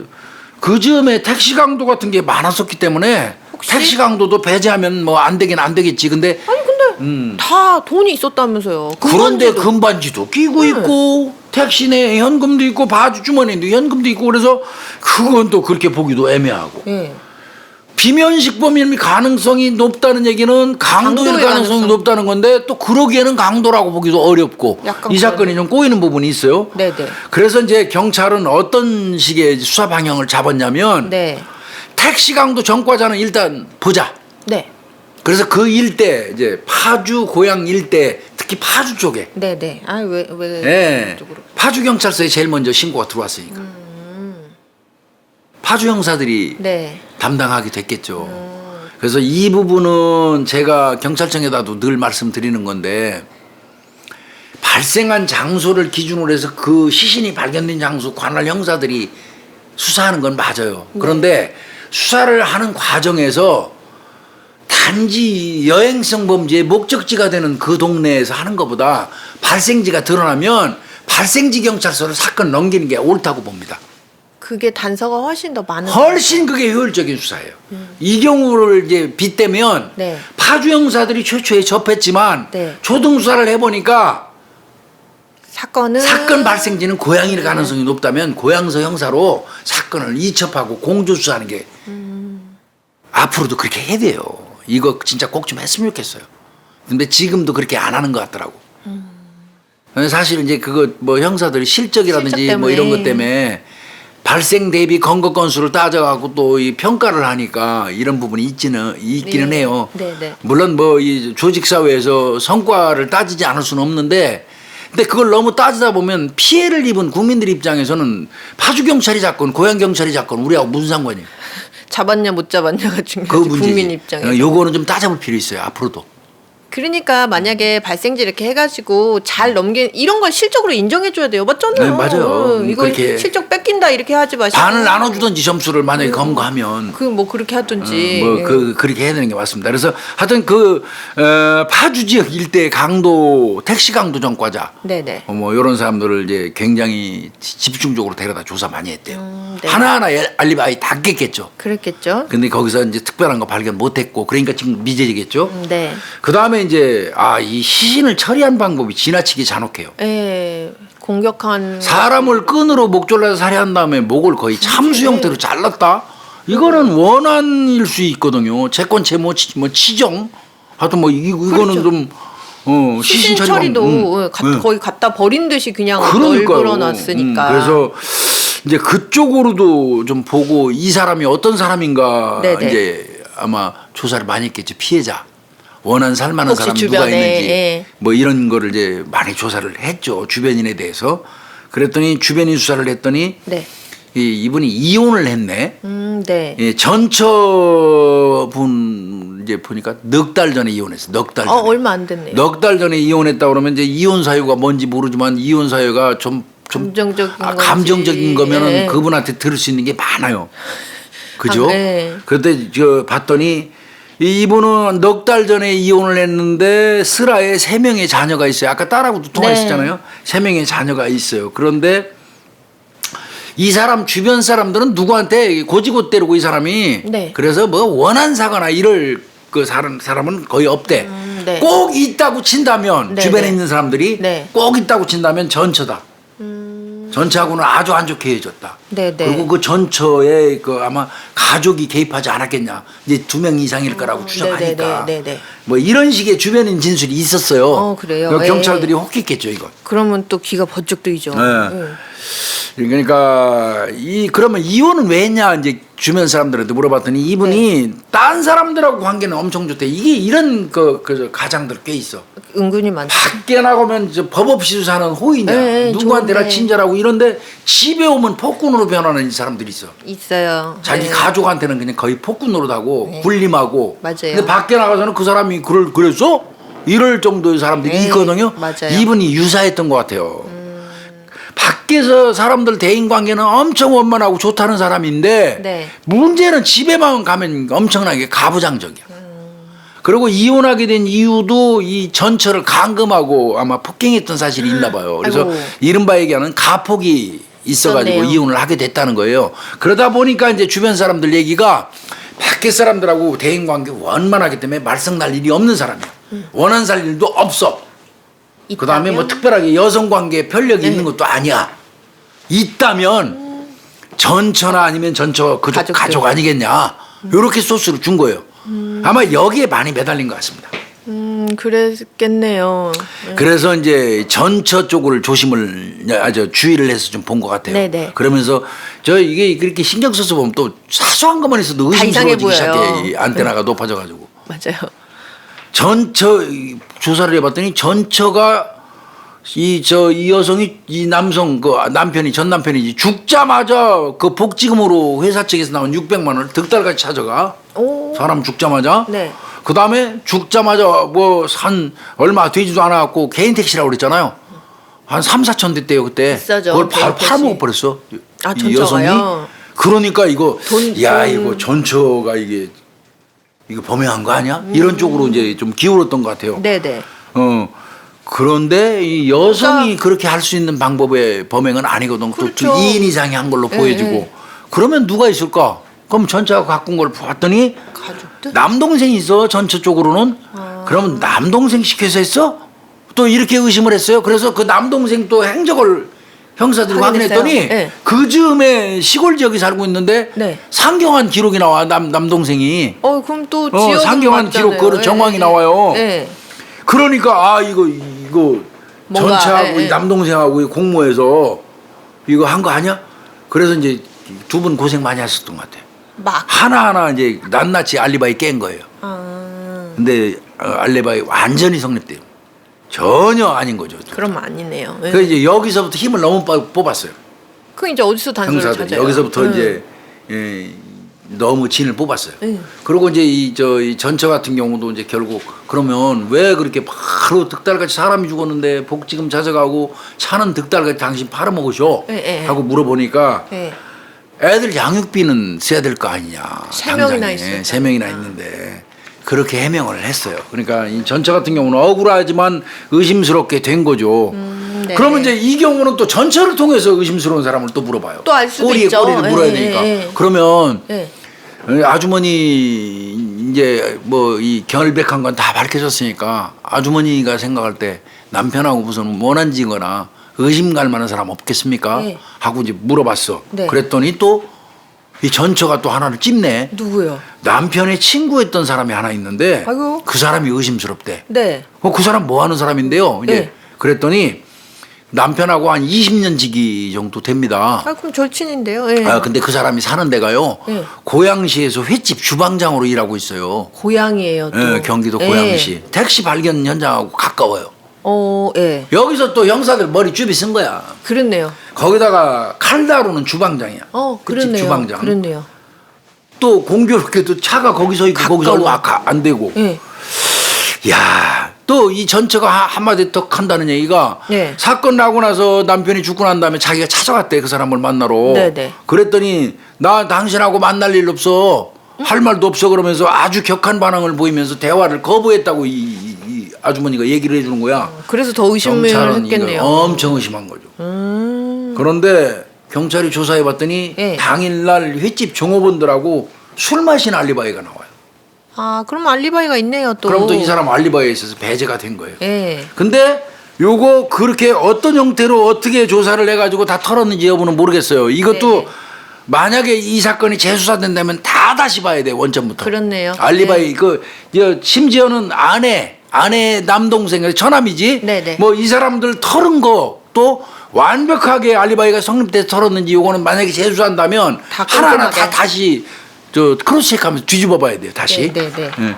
그 즈음에 택시 강도 같은 게 많았었기 때문에 혹시? 택시 강도도 배제하면 뭐 안 되긴 안 되겠지. 근데 아니 근데 다 돈이 있었다면서요. 그런데 금반지도. 금반지도 끼고 네. 있고 택시 내에 현금도 있고 바지 주머니에도 현금도 있고 그래서 그건 또 그렇게 보기도 애매하고 예. 비면식범일 가능성이 높다는 얘기는 강도일 강도의 가능성이 가능성. 높다는 건데 또 그러기에는 강도라고 보기도 어렵고 약간 이 사건이 좀 꼬이는 부분이 있어요. 네네. 그래서 이제 경찰은 어떤 식의 수사 방향을 잡았냐면 네. 택시 강도 전과자는 일단 보자. 네. 그래서 그 일대 이제 파주 고향 일대 특히 파주 쪽에 네네. 아왜 예. 쪽으로. 파주 경찰서에 제일 먼저 신고가 들어왔으니까 파주 형사들이 네. 담당하게 됐겠죠. 그래서 이 부분은 제가 경찰청에다도 늘 말씀드리는 건데 발생한 장소를 기준으로 해서 그 시신이 발견된 장소 관할 형사들이 수사하는 건 맞아요. 그런데 수사를 하는 과정에서 단지 여행성 범죄의 목적지가 되는 그 동네에서 하는 것보다 발생지가 드러나면 발생지 경찰서로 사건 넘기는 게 옳다고 봅니다. 그게 단서가 훨씬 더 많은. 훨씬 그게 효율적인 수사예요. 이 경우를 이제 빗대면 네. 파주 형사들이 최초에 접했지만 네. 초등 수사를 해보니까 사건은 사건 발생지는 고향일 가능성이 높다면 고향서 형사로 사건을 이첩하고 공조 수사하는 게 앞으로도 그렇게 해야 돼요. 이거 진짜 꼭 좀 했으면 좋겠어요. 근데 지금도 그렇게 안 하는 것 같더라고. 사실 이제 그거 뭐 형사들이 실적이라든지 실적 뭐 이런 것 때문에. 때문에 발생 대비 검거 건수를 따져갖고 또 이 평가를 하니까 이런 부분이 있기는 네. 해요. 네. 물론 뭐 이 조직 사회에서 성과를 따지지 않을 수는 없는데, 근데 그걸 너무 따지다 보면 피해를 입은 국민들 입장에서는 파주 경찰이 잡건 고향 경찰이 잡건 우리하고 무슨 상관이에요? 잡았냐 못 잡았냐가 그 중요하지. 문제지. 국민 입장에. 요거는 좀 따져볼 필요 있어요. 앞으로도. 그러니까 만약에 발생지 이렇게 해가지고 잘 넘긴 이런 걸 실적으로 인정해줘야 돼요. 맞잖아요. 네, 맞아요. 이거 그렇게 실적 뺏긴다 이렇게 하지 마시고. 반을 나눠주든지 점수를 만약에 검거하면 그 뭐 그렇게 하든지. 뭐 그렇게 해야 되는 게 맞습니다. 그래서 하여튼 파주 지역 일대 강도 택시 강도 전과자 네네. 뭐 이런 사람들을 이제 굉장히 집중적으로 데려다 조사 많이 했대요. 네. 하나하나 알리바이 다 깼겠죠. 그랬겠죠. 근데 거기서 이제 특별한 거 발견 못했고 그러니까 지금 미제지겠죠. 네. 그 다음에 이제 이 시신을 처리한 방법이 지나치게 잔혹해요. 예. 공격한. 사람을 끈으로 목 졸라서 살해한 다음에 목을 거의 참수 형태로 잘랐다. 이거는 원한일 수 있거든요. 채권 채모 뭐 치정. 하여튼 뭐 이거는 그렇죠. 좀 시신 처리도 거의 갖다 버린 듯이 그냥 그러니까요. 널브러놨으니까. 그래서 이제 그쪽으로도 좀 보고 이 사람이 어떤 사람인가 네네. 이제 아마 조사를 많이 했겠죠. 피해자. 원한 살만한 혹시 사람 누가 주변에, 있는지 예. 뭐 이런 거를 이제 많이 조사를 했죠. 주변인에 대해서. 그랬더니 주변인 수사를 했더니 네. 이분이 이혼을 했네. 네. 예, 전처분 이제 보니까 넉 달 전에 이혼했어. 넉 달 전에. 얼마 안 됐네요. 넉 달 전에 이혼했다 그러면 이제 이혼 사유가 뭔지 모르지만 이혼 사유가 좀 감정적인 감정적인 거면은 예. 그분한테 들을 수 있는 게 많아요. 그죠? 네. 그때 저 봤더니 이분은 넉 달 전에 이혼을 했는데 슬하에 3명의 자녀가 있어요. 아까 딸하고도 통화했었잖아요. 3명의 자녀가 있어요. 그런데 이 사람 주변 사람들은 누구한테 고지고대로고 이 사람이 네. 그래서 뭐 원한 사거나 이럴 그 사람은 거의 없대. 네. 꼭 있다고 친다면 네, 주변에 네. 있는 사람들이 네. 꼭 있다고 친다면 전처다. 전처하고는 아주 안 좋게 해줬다. 네, 네. 그리고 그 전처에 그 아마 가족이 개입하지 않았겠냐. 이제 2명 이상일 거라고 추정하니까. 네, 네, 네, 네. 뭐 이런 식의 주변인 진술이 있었어요. 그래요? 그러니까 예. 경찰들이 혹했겠죠 이거. 그러면 또 귀가 번쩍 뜨이죠. 네. 그러니까 그러면 이혼은 왜 했냐 이제 주변 사람들한테 물어봤더니 이분이 딴 사람들하고 관계는 엄청 좋대. 이게 이런 그 가장들 꽤 있어. 은근히 많죠. 밖에 나가면 법 없이 사는 호의냐, 네, 누구한테나 좋은데. 친절하고 이런데 집에 오면 폭군으로 변하는 사람들이 있어. 있어요. 자기 네. 가족한테는 그냥 거의 폭군으로하고 굴림하고. 맞아요. 근데 밖에 나가서는 그 사람이 그랬어? 이럴 정도의 사람들이 네, 있거든요. 맞아요. 이분이 유사했던 것 같아요. 밖에서 사람들 대인 관계는 엄청 원만하고 좋다는 사람인데 네. 문제는 집에만 가면 엄청나게 가부장적이야. 그리고 이혼하게 된 이유도 이 전처를 감금하고 아마 폭행했던 사실이 있나 봐요. 그래서 아이고. 이른바 얘기하는 가폭이 있어가지고 있었네요. 이혼을 하게 됐다는 거예요. 그러다 보니까 이제 주변 사람들 얘기가 밖에 사람들하고 대인 관계 원만하기 때문에 말썽 날 일이 없는 사람이야. 원한 살 일도 없어. 그 다음에 뭐 있다면? 특별하게 여성 관계에 편력이 네. 있는 것도 아니야. 있다면 전처나 아니면 전처 그쪽 가족들. 가족 아니겠냐. 이렇게 소스를 준 거예요. 아마 여기에 많이 매달린 것 같습니다. 그랬겠네요. 그래서 이제 전처 쪽을 주의를 해서 좀 본 것 같아요. 네네. 그러면서 이게 그렇게 신경 써서 보면 또 사소한 것만 있어도 다 이상해 의심스러워지기 보여요. 시작해. 이 안테나가 높아져가지고. 맞아요. 전처 조사를 해봤더니 전처가 이 여성이 이 남성 남편이 전 남편이지 죽자마자 그 복지금으로 회사 측에서 나온 600만 원을 득달같이 찾아가. 오. 사람 죽자마자. 네. 그 다음에 죽자마자 뭐 한 얼마 되지도 않아갖고 개인 택시라고 그랬잖아요. 한 3, 4천 됐대요 그때. 비싸죠, 그걸 개인 택시. 팔아먹어 버렸어. 아, 이 여성이. 전처가요? 그러니까 이거 야 돈. 이거 전처가 이거 범행한 거 아니야? 이런 쪽으로 이제 좀 기울었던 것 같아요. 네네. 그런데 이 여성이 그렇게 할 수 있는 방법의 범행은 아니거든. 그렇죠. 또 2인 이상이 한 걸로 보여지고. 네. 그러면 누가 있을까? 그럼 전처가 갖고 온 걸 봤더니 가족들? 남동생이 있어. 전처 쪽으로는. 그러면 남동생 시켜서 했어? 또 이렇게 의심을 했어요. 그래서 그 남동생 또 행적을 형사들이 확인했어요? 확인했더니 네. 그 즈음에 시골 지역에 살고 있는데 네. 상경한 기록이 나와. 남동생이. 그럼 또 지역은 상경한 맞잖아요. 기록 그 정황이 나와요. 네. 그러니까 이거 뭔가, 전체하고 예, 예. 남동생하고 공모해서 이거 한 거 아니야? 그래서 이제 두 분 고생 많이 하셨던 것 같아요. 막. 하나하나 이제 낱낱이 알리바이 깬 거예요. 근데 알리바이 완전히 성립돼요. 전혀 아닌 거죠. 그럼 아니네요. 네. 그래서 이제 여기서부터 힘을 너무 뽑았어요. 그 이제 어디서 단서를 형사들이 찾아요? 여기서부터 이제 너무 진을 뽑았어요. 네. 그리고 이제 이 전처 같은 경우도 이제 결국 그러면 왜 그렇게 바로 득달같이 사람이 죽었는데 복지금 찾아가고 차는 득달같이 당신 팔아먹으셔 네. 하고 물어보니까 네. 애들 양육비는 써야 될 거 아니냐. 3명이나 있어요. 3명이나 있는데 그렇게 해명을 했어요. 그러니까 이 전처 같은 경우는 억울하지만 의심스럽게 된 거죠. 네. 그러면 이제 이 경우는 또 전처를 통해서 의심스러운 사람을 또 물어봐요. 또 알 수도 꼬리에 있죠. 꼬리를 물어야 예, 되니까. 예. 그러면 네. 아주머니 이제 뭐 이 결백한 건 다 밝혀졌으니까 아주머니가 생각할 때 남편하고 무슨 원한지거나 의심 갈 만한 사람 없겠습니까? 네. 하고 이제 물어봤어. 네. 그랬더니 또 이 전처가 또 하나를 찝네. 누구요? 남편의 친구였던 사람이 하나 있는데 아이고. 그 사람이 의심스럽대. 네. 그 사람 뭐 하는 사람인데요? 이제 네. 그랬더니 남편하고 한 20년 지기 정도 됩니다. 아, 그럼 절친인데요. 예. 아, 근데 그 사람이 사는 데가요. 네. 고양시에서 횟집 주방장으로 일하고 있어요. 고향이에요. 또. 예, 경기도 예. 고양시. 택시 발견 현장하고 가까워요. 예. 여기서 또 형사들 머리 쭈비 쓴 거야. 그렇네요. 거기다가 칼 다루는 주방장이야. 횟집 그렇네요. 주방장. 그렇네요. 또 공교롭게도 차가 거기서 있고 거기서 가까워. 얼마 안 되고. 예. 야, 또 이 전처가 한마디 더 한다는 얘기가 네. 사건 나고 나서 남편이 죽고 난 다음에 자기가 찾아갔대 그 사람을 만나러. 네네. 그랬더니 나 당신하고 만날 일 없어. 할 말도 없어 그러면서 아주 격한 반응을 보이면서 대화를 거부했다고 이 아주머니가 얘기를 해주는 거야. 그래서 더 의심을 경찰은 했겠네요. 이걸 엄청 의심한 거죠. 그런데 경찰이 조사해봤더니 네. 당일날 횟집 종업원들하고 술 마신 알리바이가 나와요. 아, 그럼 알리바이가 있네요, 또. 그럼 또 이 사람 알리바이에 있어서 배제가 된 거예요. 예. 근데 요거 그렇게 어떤 형태로 어떻게 조사를 해가지고 다 털었는지 여부는 모르겠어요. 이것도 네네. 만약에 이 사건이 재수사된다면 다 다시 봐야 돼요, 원점부터. 그렇네요. 알리바이 심지어는 아내 남동생 처남이지. 네네. 뭐 이 사람들 털은 거 또 완벽하게 알리바이가 성립돼서 털었는지 요거는 만약에 재수한다면 다 하나하나 다 꼼꼼하게. 다시 크로스 체크하면서 뒤집어 봐야 돼요, 다시. 네네네. 예.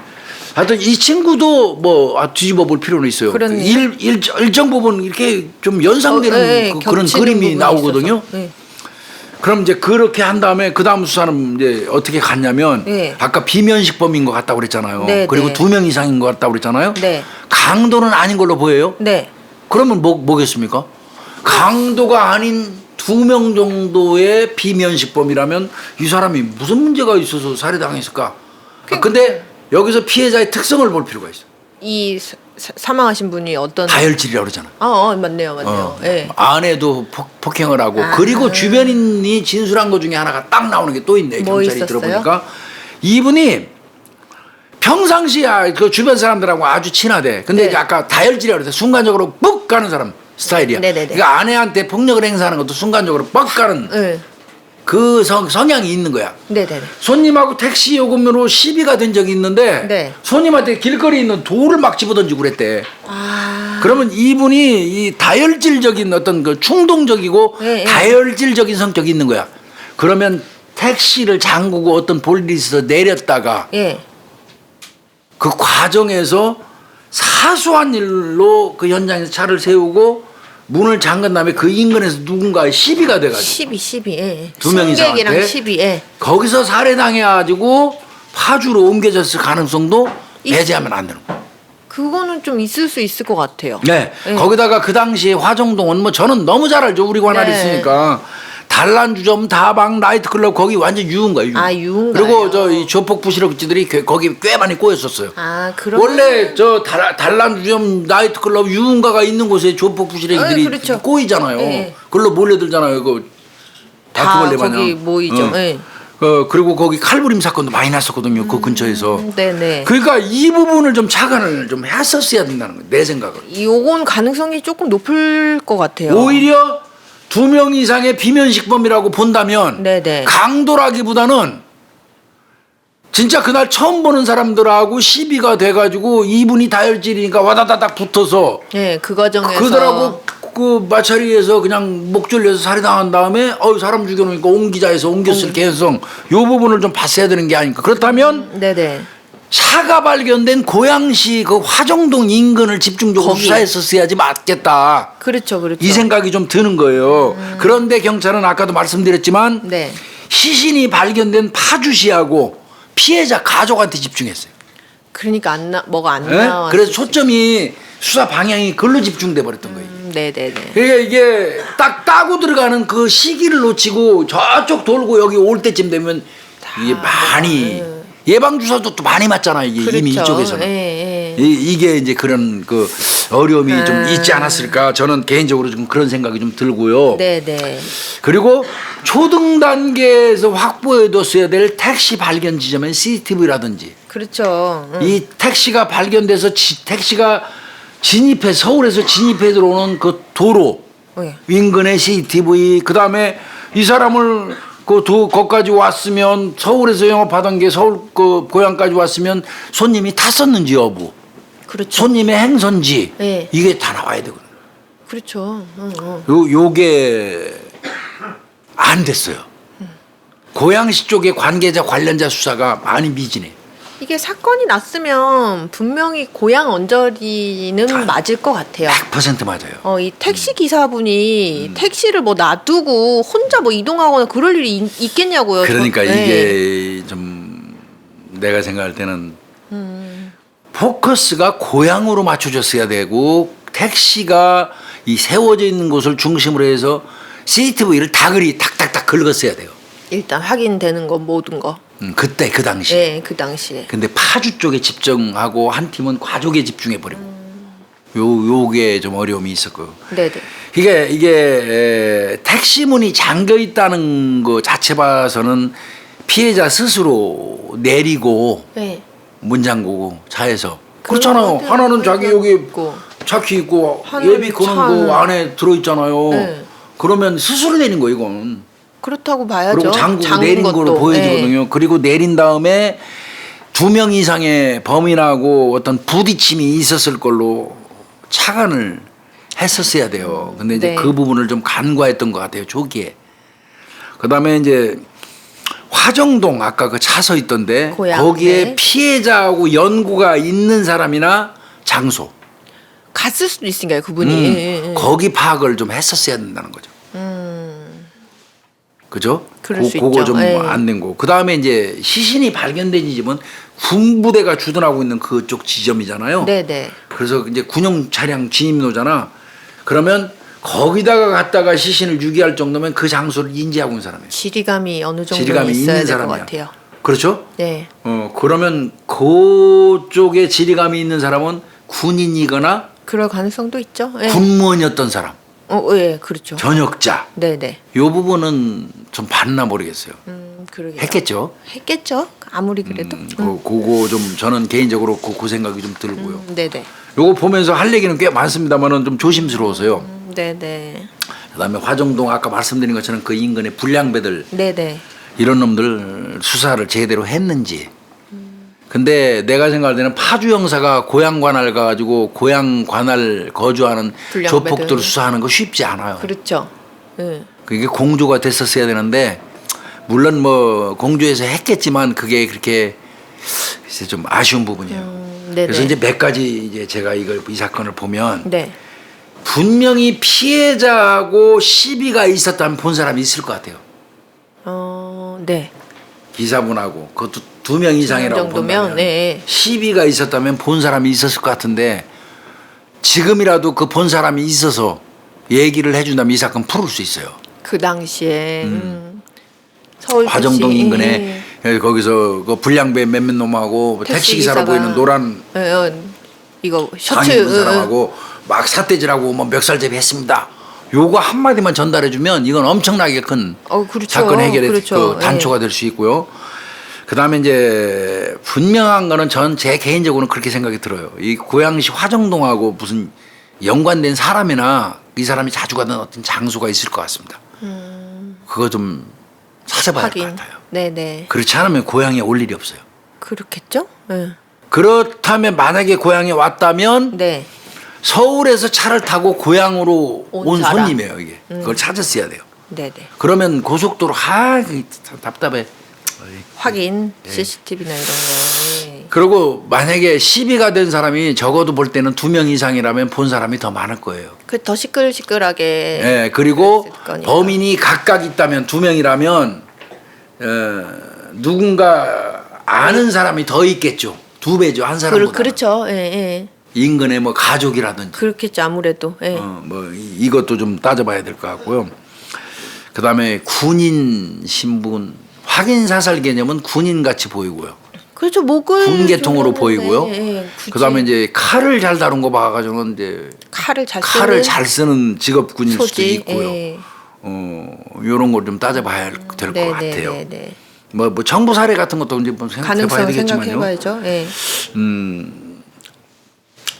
하여튼 이 친구도 뭐 뒤집어 볼 필요는 있어요. 그렇네요. 일정 부분 이렇게 좀 연상되는 그런 겹치는 그림이 부분이 나오거든요. 있어서. 예. 그럼 이제 그렇게 한 다음에 그 다음 수사는 이제 어떻게 갔냐면 네. 아까 비면식범인 것 같다고 그랬잖아요. 네, 그리고 네. 2명 이상인 것 같다고 그랬잖아요. 네. 강도는 아닌 걸로 보여요. 네. 그러면 뭐겠습니까? 강도가 아닌 2명 정도의 비면식범이라면 이 사람이 무슨 문제가 있어서 살해당했을까? 근데 여기서 피해자의 특성을 볼 필요가 있어. 이 사망하신 분이 어떤 다혈질이라고 그러잖아. 맞네요. 예. 아내도 폭행을 하고 아. 그리고 주변인이 진술한 것 중에 하나가 딱 나오는 게 또 있네. 뭐 경찰이 있었어요? 들어보니까 이분이 평상시야 그 주변 사람들하고 아주 친하대. 근데 네. 이제 아까 다혈질이라고 그래서 순간적으로 뻑 가는 사람 스타일이야. 네네네. 그러니까 아내한테 폭력을 행사하는 것도 순간적으로 뻑 가는 예. 그 성향이 있는 거야. 네네네. 손님하고 택시 요금으로 시비가 된 적이 있는데 네. 손님한테 길거리에 있는 돌을 막 집어던지고 그랬대. 아. 그러면 이분이 이 다혈질적인 어떤 그 충동적이고 예, 예. 다혈질적인 성격이 있는 거야. 그러면 택시를 잠그고 어떤 볼일이 있어서 내렸다가 예. 그 과정에서 사소한 일로 그 현장에서 차를 세우고 문을 잠근 다음에 그 인근에서 누군가의 시비가 돼가지고 12. 예. 2명 승객이랑 이상한테 12. 예. 거기서 살해당해가지고 파주로 옮겨졌을 가능성도 배제하면 안 되는 거예요. 그거는 좀 있을 수 있을 것 같아요. 네. 예. 거기다가 그 당시에 화정동은 뭐 저는 너무 잘 알죠. 우리 관할이 네. 있으니까. 단란주점, 다방, 나이트클럽 거기 완전 유흥가요. 유흥. 아, 유흥가요? 그리고 저 이 조폭 부시럭지들이 거기 꽤 많이 꼬였었어요. 아, 그럼 원래 저 단란주점, 나이트클럽, 유흥가가 있는 곳에 조폭 부시럭이들이 그렇죠. 꼬이잖아요. 예. 그걸로 몰려들잖아요. 그 다 다큐벌레 마냥. 거기 모이죠. 예. 그리고 거기 칼부림 사건도 많이 났었거든요. 그 근처에서. 네네. 그러니까 이 부분을 좀 차관을 좀 했었어야 된다는 거예요. 내 생각은. 요건 가능성이 조금 높을 것 같아요. 오히려 2명 이상의 비면식범이라고 본다면 네네. 강도라기보다는 진짜 그날 처음 보는 사람들하고 시비가 돼가지고 이분이 다혈질이니까 와다다닥 붙어서 예, 그 과정에서 그들하고 그 마찰이에서 그냥 목 졸려서 살해당한 다음에 사람 죽여놓으니까 옮기자해서 옮겼을 개연성 요 부분을 좀 봤어야 되는 게 아닐까. 그렇다면 네네. 차가 발견된 고양시 그 화정동 인근을 집중적으로 거기. 수사했었어야지 맞겠다. 그렇죠. 이 생각이 좀 드는 거예요. 그런데 경찰은 아까도 말씀드렸지만 네. 시신이 발견된 파주시하고 피해자 가족한테 집중했어요. 그러니까 뭐가 안 예? 나와. 그래서 초점이 수사 방향이 그걸로 집중돼 버렸던 거예요. 네네네. 그러니까 이게 딱 따고 들어가는 그 시기를 놓치고 저쪽 돌고 여기 올 때쯤 되면 이게 많이 예방주사도 또 많이 맞잖아요. 이게 그렇죠. 이미 이쪽에서는. 예, 예. 이게 이제 그런 그 어려움이 좀 있지 않았을까. 저는 개인적으로 좀 그런 생각이 좀 들고요. 네네. 그리고 초등 단계에서 확보해뒀어야 될 택시 발견 지점엔 CCTV라든지 그렇죠. 이 택시가 발견돼서 택시가 서울에서 진입해 들어오는 그 도로 예. 인근의 CCTV 그다음에 이 사람을 거기까지 왔으면 서울에서 영업하던 게 서울 그 고향까지 왔으면 손님이 탔었는지 여부, 그렇죠. 손님의 행선지 네. 이게 다 나와야 되거든요. 그렇죠. 요게 안 됐어요. 고양시 쪽의 관계자 관련자 수사가 많이 미진해. 이게 사건이 났으면 분명히 고향 언저리는 맞을 것 같아요. 100% 맞아요. 이 택시 기사분이 택시를 뭐 놔두고 혼자 뭐 이동하거나 그럴 일이 있겠냐고요. 그러니까 네. 이게 좀 내가 생각할 때는 포커스가 고향으로 맞춰졌어야 되고 택시가 이 세워져 있는 곳을 중심으로 해서 CCTV를 다그리 탁탁탁 긁었어야 돼요. 일단 확인되는 거 모든 거. 그때 그 당시. 네, 그 당시에. 근데 파주 쪽에 집중하고 한 팀은 가족에 집중해 버리고. 요게 좀 어려움이 있었고요. 네네. 이게 택시문이 잠겨 있다는 거 자체 봐서는 피해자 스스로 내리고 네. 문 잠그고 차에서 그렇잖아요. 그 하나는 자기 여기 있고. 차키 있고 하나는 예비 거는 차 거 안에 들어 있잖아요. 네. 그러면 스스로 내린 거 이건. 그렇다고 봐야죠. 그리고 잠그고 잠근 내린 거로 것도. 보여지거든요. 그리고 내린 다음에 2명 이상의 범인하고 어떤 부딪힘이 있었을 걸로 착안을 했었어야 돼요. 근데 이제 네. 그 부분을 좀 간과했던 것 같아요. 초기에. 그다음에 이제 화정동 아까 그 차 서 있던데 고향, 거기에 네. 피해자하고 연고가 있는 사람이나 장소 갔을 수도 있으니까요, 그분이. 거기 파악을 좀 했었어야 된다는 거죠. 그죠? 그럴 수 그거 있죠. 좀 예. 안 된 거. 그 다음에 이제 시신이 발견된 지점은 군부대가 주둔하고 있는 그쪽 지점이잖아요. 네네. 그래서 이제 군용 차량 진입로잖아. 그러면 거기다가 갔다가 시신을 유기할 정도면 그 장소를 인지하고 있는 사람이에요. 지리감이 어느 정도 지리감이 있어야 있는 될 것 사람이야. 같아요. 그렇죠? 네. 그러면 그쪽에 지리감이 있는 사람은 군인이거나 그럴 가능성도 있죠. 네. 군무원이었던 사람, 예, 그렇죠. 전역자. 네네. 요 부분은 좀 봤나 모르겠어요. 그러게요. 했겠죠. 했겠죠. 아무리 그래도. 그거 좀 저는 개인적으로 그 생각이 좀 들고요. 네네. 요거 보면서 할 얘기는 꽤 많습니다만은 좀 조심스러워서요. 네네. 그다음에 화정동 아까 말씀드린 것처럼 그 인근의 불량배들 네네. 이런 놈들 수사를 제대로 했는지. 근데 내가 생각할 때는 파주 형사가 고향 관할 가가지고 고향 관할 거주하는 불량배들. 조폭들 수사하는 거 쉽지 않아요. 그렇죠. 예. 그게 공조가 됐었어야 되는데 물론 뭐 공조해서 했겠지만 그게 그렇게 글쎄 좀 아쉬운 부분이에요. 네네. 그래서 이제 몇 가지 이제 제가 이 사건을 보면 네. 분명히 피해자하고 시비가 있었다면 본 사람이 있을 것 같아요. 네. 기사분하고 그것도 2명 이상이라고 정도면, 본다면 네. 시비가 있었다면 본 사람이 있었을 것 같은데 지금이라도 그 본 사람이 있어서 얘기를 해준다면 이 사건 풀을 수 있어요. 그 당시에 서울 화정동 인근에 거기서 그 불량배 몇몇 놈하고 택시 기사로 보이는 노란 이거 상의 셔츠 입은 사람하고 막 삿대질하고 뭐 멱살잡이 했습니다. 요거 한마디만 전달해주면 이건 엄청나게 큰 그렇죠. 사건 해결의 그렇죠. 그 단초가 될 수 있고요. 그 다음에 이제 분명한 거는 전 제 개인적으로는 그렇게 생각이 들어요. 이 고양시 화정동하고 무슨 연관된 사람이나 이 사람이 자주 가는 어떤 장소가 있을 것 같습니다. 그거 좀 찾아봐야 할 것 확인. 같아요. 네네. 그렇지 않으면 고향에 올 일이 없어요. 그렇겠죠? 네. 그렇다면 만약에 고향에 왔다면 네. 서울에서 차를 타고 고향으로 온 온 사람. 손님이에요. 이게 그걸 찾았어야 돼요. 네네. 그러면 고속도로 참 답답해. 확인 네. CCTV나 이런 거. 예. 그리고 만약에 시비가 된 사람이 적어도 볼 때는 2명 이상이라면 본 사람이 더 많을 거예요. 그 더 시끌시끌하게. 예, 그리고 그랬을 거니까. 범인이 각각 있다면 2명이라면 누군가 아는 사람이 더 있겠죠. 2배죠. 한 사람보다. 그렇죠. 예, 예. 인근의 뭐 가족이라든지. 그렇겠죠. 아무래도. 예. 뭐 이것도 좀 따져봐야 될 것 같고요. 그다음에 군인 신분 확인 사살 개념은 군인 같이 보이고요. 그렇죠. 목을 군계통으로 조르는데, 보이고요. 예, 굳이 그다음에 이제 칼을 잘 다룬 거 봐가지고는 이제 칼을 잘 칼을 쓰는 잘 쓰는 직업 군일 수도 소지. 있고요. 예. 이런 걸 좀 따져봐야 될 것 같아요. 네. 뭐 청부 사례 같은 것도 이제 좀 생각해봐야 가능성 되겠지만요. 생각해봐야죠. 예.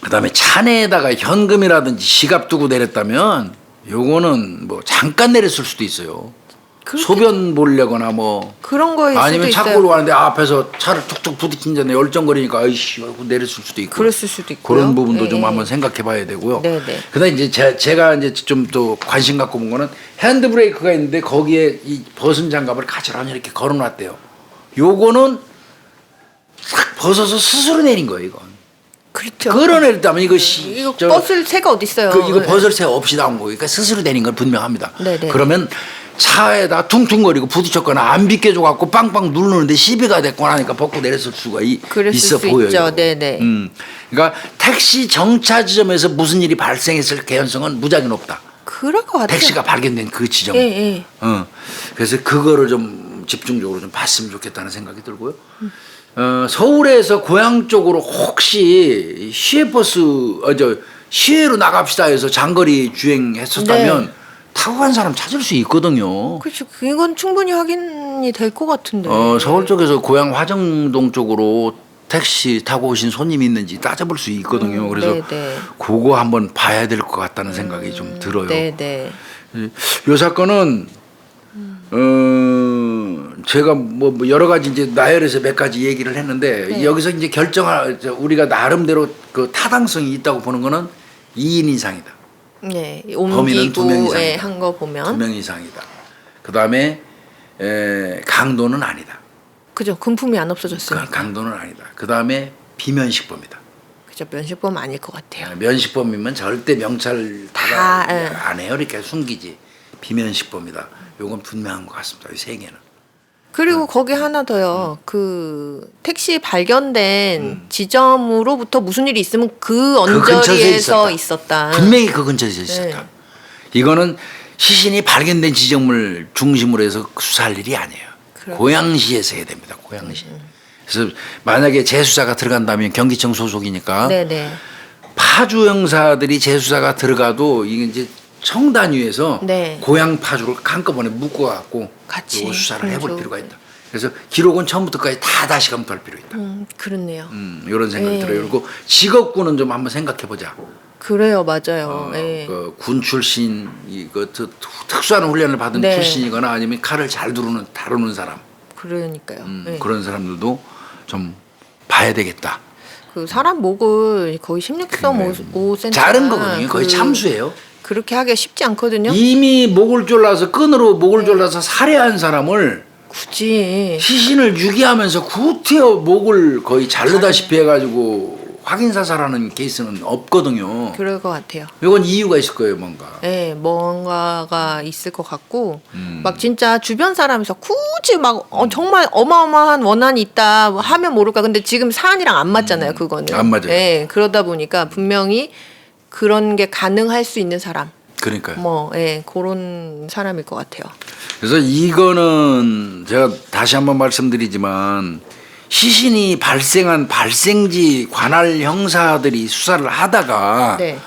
그다음에 차내에다가 현금이라든지 지갑 두고 내렸다면 요거는 뭐 잠깐 내렸을 수도 있어요. 그렇게- 소변 보려거나 뭐 그런 거일 아니면 수도 착고로 있어요. 가는데 앞에서 차를 툭툭 부딪힌 전에 열정거리니까 아이씨 하고 내렸을 수도 있고 그랬을 수도 있고요. 그런 부분도 좀 예. 한번 생각해 봐야 되고요. 네, 네. 그다음 이제 제가 이제 좀 또 관심 갖고 본 거는 핸드 브레이크가 있는데 거기에 이 벗은 장갑을 가지런히 이렇게 걸어 놨대요. 요거는 싹 벗어서 스스로 내린 거예요, 이건. 그렇죠. 끌어내렸다면 이것이 이거 벗을 새가 어디 있어요? 이거 벗을 새 없이 나온 거니까 그러니까 스스로 내린 건 분명합니다. 네네. 그러면 차에다 퉁퉁거리고 부딪혔거나 안 비껴줘 갖고 빵빵 누르는데 시비가 됐거나 하니까 벗고 내렸을 수가 그랬을 있어 수 보여요. 있죠. 네네. 그러니까 택시 정차 지점에서 무슨 일이 발생했을 개연성은 무지하게 높다. 그럴 것 같아요. 택시가 발견된 그 지점. 예, 예. 그래서 그거를 좀 집중적으로 좀 봤으면 좋겠다는 생각이 들고요. 서울에서 고향 쪽으로 혹시 시외버스, 시외로 나갑시다 해서 장거리 주행했었다면 네. 타고 간 사람 찾을 수 있거든요. 그렇죠. 이건 충분히 확인이 될 것 같은데. 서울 쪽에서 고향 화정동 쪽으로 택시 타고 오신 손님이 있는지 따져볼 수 있거든요. 그래서 네네. 그거 한번 봐야 될 것 같다는 생각이 좀 들어요. 네네. 이 사건은 제가 뭐 여러 가지 이제 나열해서 몇 가지 얘기를 했는데 네. 여기서 이제 결정할 우리가 나름대로 그 타당성이 있다고 보는 거는 2인 이상이다. 네. 범인은 2명 옮기고 이상이다. 한 거 보면 2명 이상이다. 그 다음에 강도는 아니다. 그죠. 금품이 안 없어졌어요. 강도는 아니다. 그 다음에 비면식범이다. 그죠. 면식범 아닐 것 같아요. 면식범이면 절대 명찰 다, 다 예. 안 해요. 이렇게 숨기지. 비면식범이다. 요건 분명한 것 같습니다. 이 세 개는. 그리고 거기 하나 더요. 그 택시 발견된 지점으로부터 무슨 일이 있으면 그 근처에 언저리에서 있었다. 분명히 그 근처에서 있었다. 네. 이거는 시신이 발견된 지점을 중심으로 해서 수사할 일이 아니에요. 그렇죠. 고양시에서 해야 됩니다. 고양시. 그래서 만약에 재수사가 들어간다면 경기청 소속이니까 네네. 파주 형사들이 재수사가 들어가도 이게 이제 청단위에서 네. 고양 파주를 한꺼번에 묶어갖고 같이 요거 수사를 해볼 그럼 필요가 좋을 있다. 그래서 기록은 처음부터까지 다 다시 검토할 필요 있다. 그렇네요. 이런 생각이 네. 들어요. 그리고 직업군은 좀 한번 생각해 보자. 그래요, 맞아요. 예. 군 출신 이거 특수한 훈련을 받은 네. 출신이거나 아니면 칼을 잘 다루는 사람 그러니까요. 예. 그런 사람들도 좀 봐야 되겠다. 그 사람 목을 거의 16.5cm 자른 거거든요. 거의 참수예요. 그렇게 하기가 쉽지 않거든요. 이미 목을 졸라서 끈으로 목을 졸라서 살해한 사람을 굳이 시신을 유기하면서 구태여 목을 거의 자르다시피 해가지고 확인 사살하는 케이스는 없거든요. 그럴 것 같아요. 이건 이유가 있을 거예요, 뭔가. 예, 뭔가가 있을 것 같고 막 진짜 주변 사람에서 굳이 막 정말 어마어마한 원한이 있다 하면 모를까. 근데 지금 사안이랑 안 맞잖아요, 그거는. 안 맞아요. 예, 그러다 보니까 분명히 그런 게 가능할 수 있는 사람. 그러니까요. 뭐, 예, 그런 사람일 것 같아요. 그래서 이거는 제가 다시 한번 말씀드리지만 시신이 발생한 발생지 관할 형사들이 수사를 하다가 네.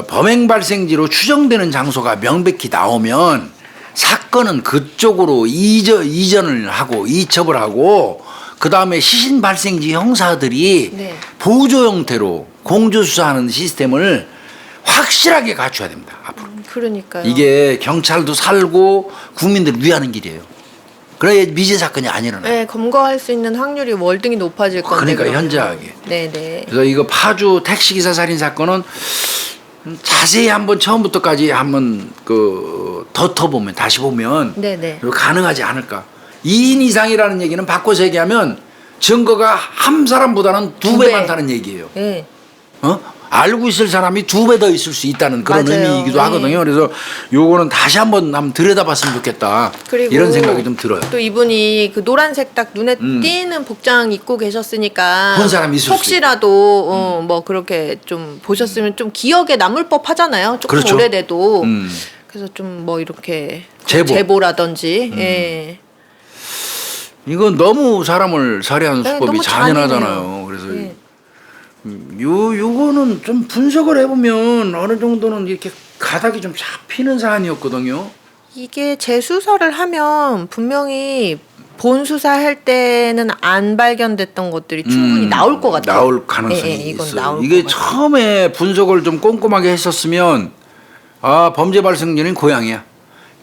범행 발생지로 추정되는 장소가 명백히 나오면 사건은 그쪽으로 이전을 하고 이첩을 하고 그 다음에 시신 발생지 형사들이 네. 보조 형태로 공조 수사하는 시스템을 확실하게 갖춰야 됩니다. 앞으로. 그러니까요. 이게 경찰도 살고 국민들을 위하는 길이에요. 그래야 미제 사건이 안 일어나요. 네, 검거할 수 있는 확률이 월등히 높아질 건데. 그러니까 그러면. 현저하게. 네네. 그래서 이거 파주 택시기사 살인 사건은 자세히 한번 처음부터까지 한번 더 보면 다시 보면 네네. 가능하지 않을까. 2인 이상이라는 얘기는 바꿔서 얘기하면 증거가 한 사람보다는 두 배 배. 많다는 얘기예요. 네. 알고 있을 사람이 두 배 더 있을 수 있다는 그런 맞아요. 의미이기도 네. 하거든요. 그래서 요거는 다시 한번 들여다봤으면 좋겠다. 그리고 이런 생각이 좀 들어요. 또 이분이 그 노란색 딱 눈에 띄는 복장 입고 계셨으니까 본 사람이 있을 수 혹시라도 뭐 그렇게 좀 보셨으면 좀 기억에 남을 법 하잖아요. 조금 그렇죠. 오래돼도. 음. 그래서 좀 뭐 이렇게 음. 제보라든지 예. 이건 너무 사람을 살해하는 네, 수법이 너무 잔인하잖아요. 잔인해요. 그래서 네. 요거는 좀 분석을 해보면 어느 정도는 이렇게 가닥이 좀 잡히는 사안이었거든요. 이게 재수사를 하면 분명히 본 수사할 때는 안 발견됐던 것들이 충분히 나올 것 같아요. 나올 가능성이 예, 예, 이건 있어요. 나올 이게 것 같아요. 처음에 분석을 좀 꼼꼼하게 했었으면 아, 범죄 발생지는 고향이야.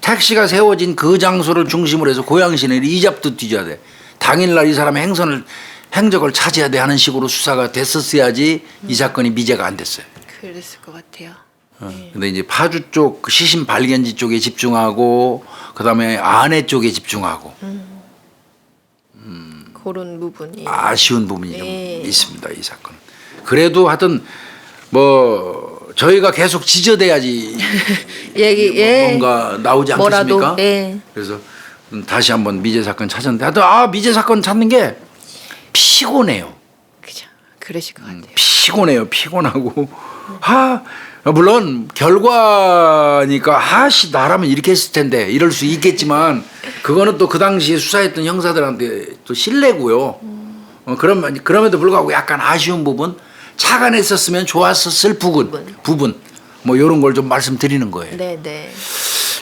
택시가 세워진 그 장소를 중심으로 해서 고향 시내를 이잡듯 뒤져야 돼. 당일날 이 사람의 행적을 찾아야 돼 하는 식으로 수사가 됐었어야지 이 사건이 미제가 안 됐어요. 그랬을 것 같아요. 근데 이제 파주 쪽그 시신 발견지 쪽에 집중하고 그다음에 아내 쪽에 집중하고 그런 부분이. 아쉬운 부분이 네. 좀 있습니다. 이 사건은. 그래도 하여튼 뭐 저희가 계속 지저대야지 뭔가 나오지 않겠습니까? 뭐라도, 네. 그래서 다시 한번 미제 사건 찾았는데 하여튼 미제 사건 찾는 게 피곤해요. 그죠. 그러실 것 같아요. 피곤해요. 피곤하고 물론 결과니까 나라면 이렇게 했을 텐데 이럴 수 있겠지만 그거는 또 그 당시에 수사했던 형사들한테 또 신뢰고요. 그럼에도 불구하고 약간 아쉬운 부분 차관했었으면 좋았었을 부분 뭐 이런 걸 좀 말씀드리는 거예요. 네네.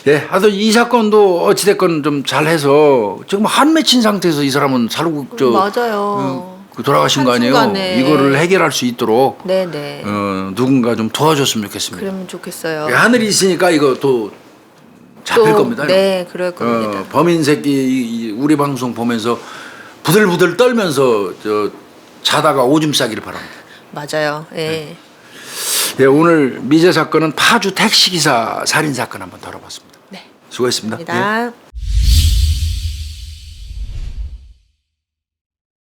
예, 하여튼 이 사건도 어찌됐건 좀 잘해서 지금 한 맺힌 상태에서 이 사람은 살고 맞아요. 돌아가신 거 아니에요? 한순간에. 이거를 해결할 수 있도록 네네. 누군가 좀 도와줬으면 좋겠습니다. 그러면 좋겠어요. 예, 하늘이 있으니까 이거 또 잡힐 겁니다. 네, 그럴 겁니다. 범인 새끼 우리 방송 보면서 부들부들 떨면서 자다가 오줌 싸기를 바랍니다. 맞아요. 예. 예, 오늘 미제 사건은 파주 택시기사 살인 사건 한번 다뤄봤습니다. 네. 수고했습니다. 예. 감사합니다.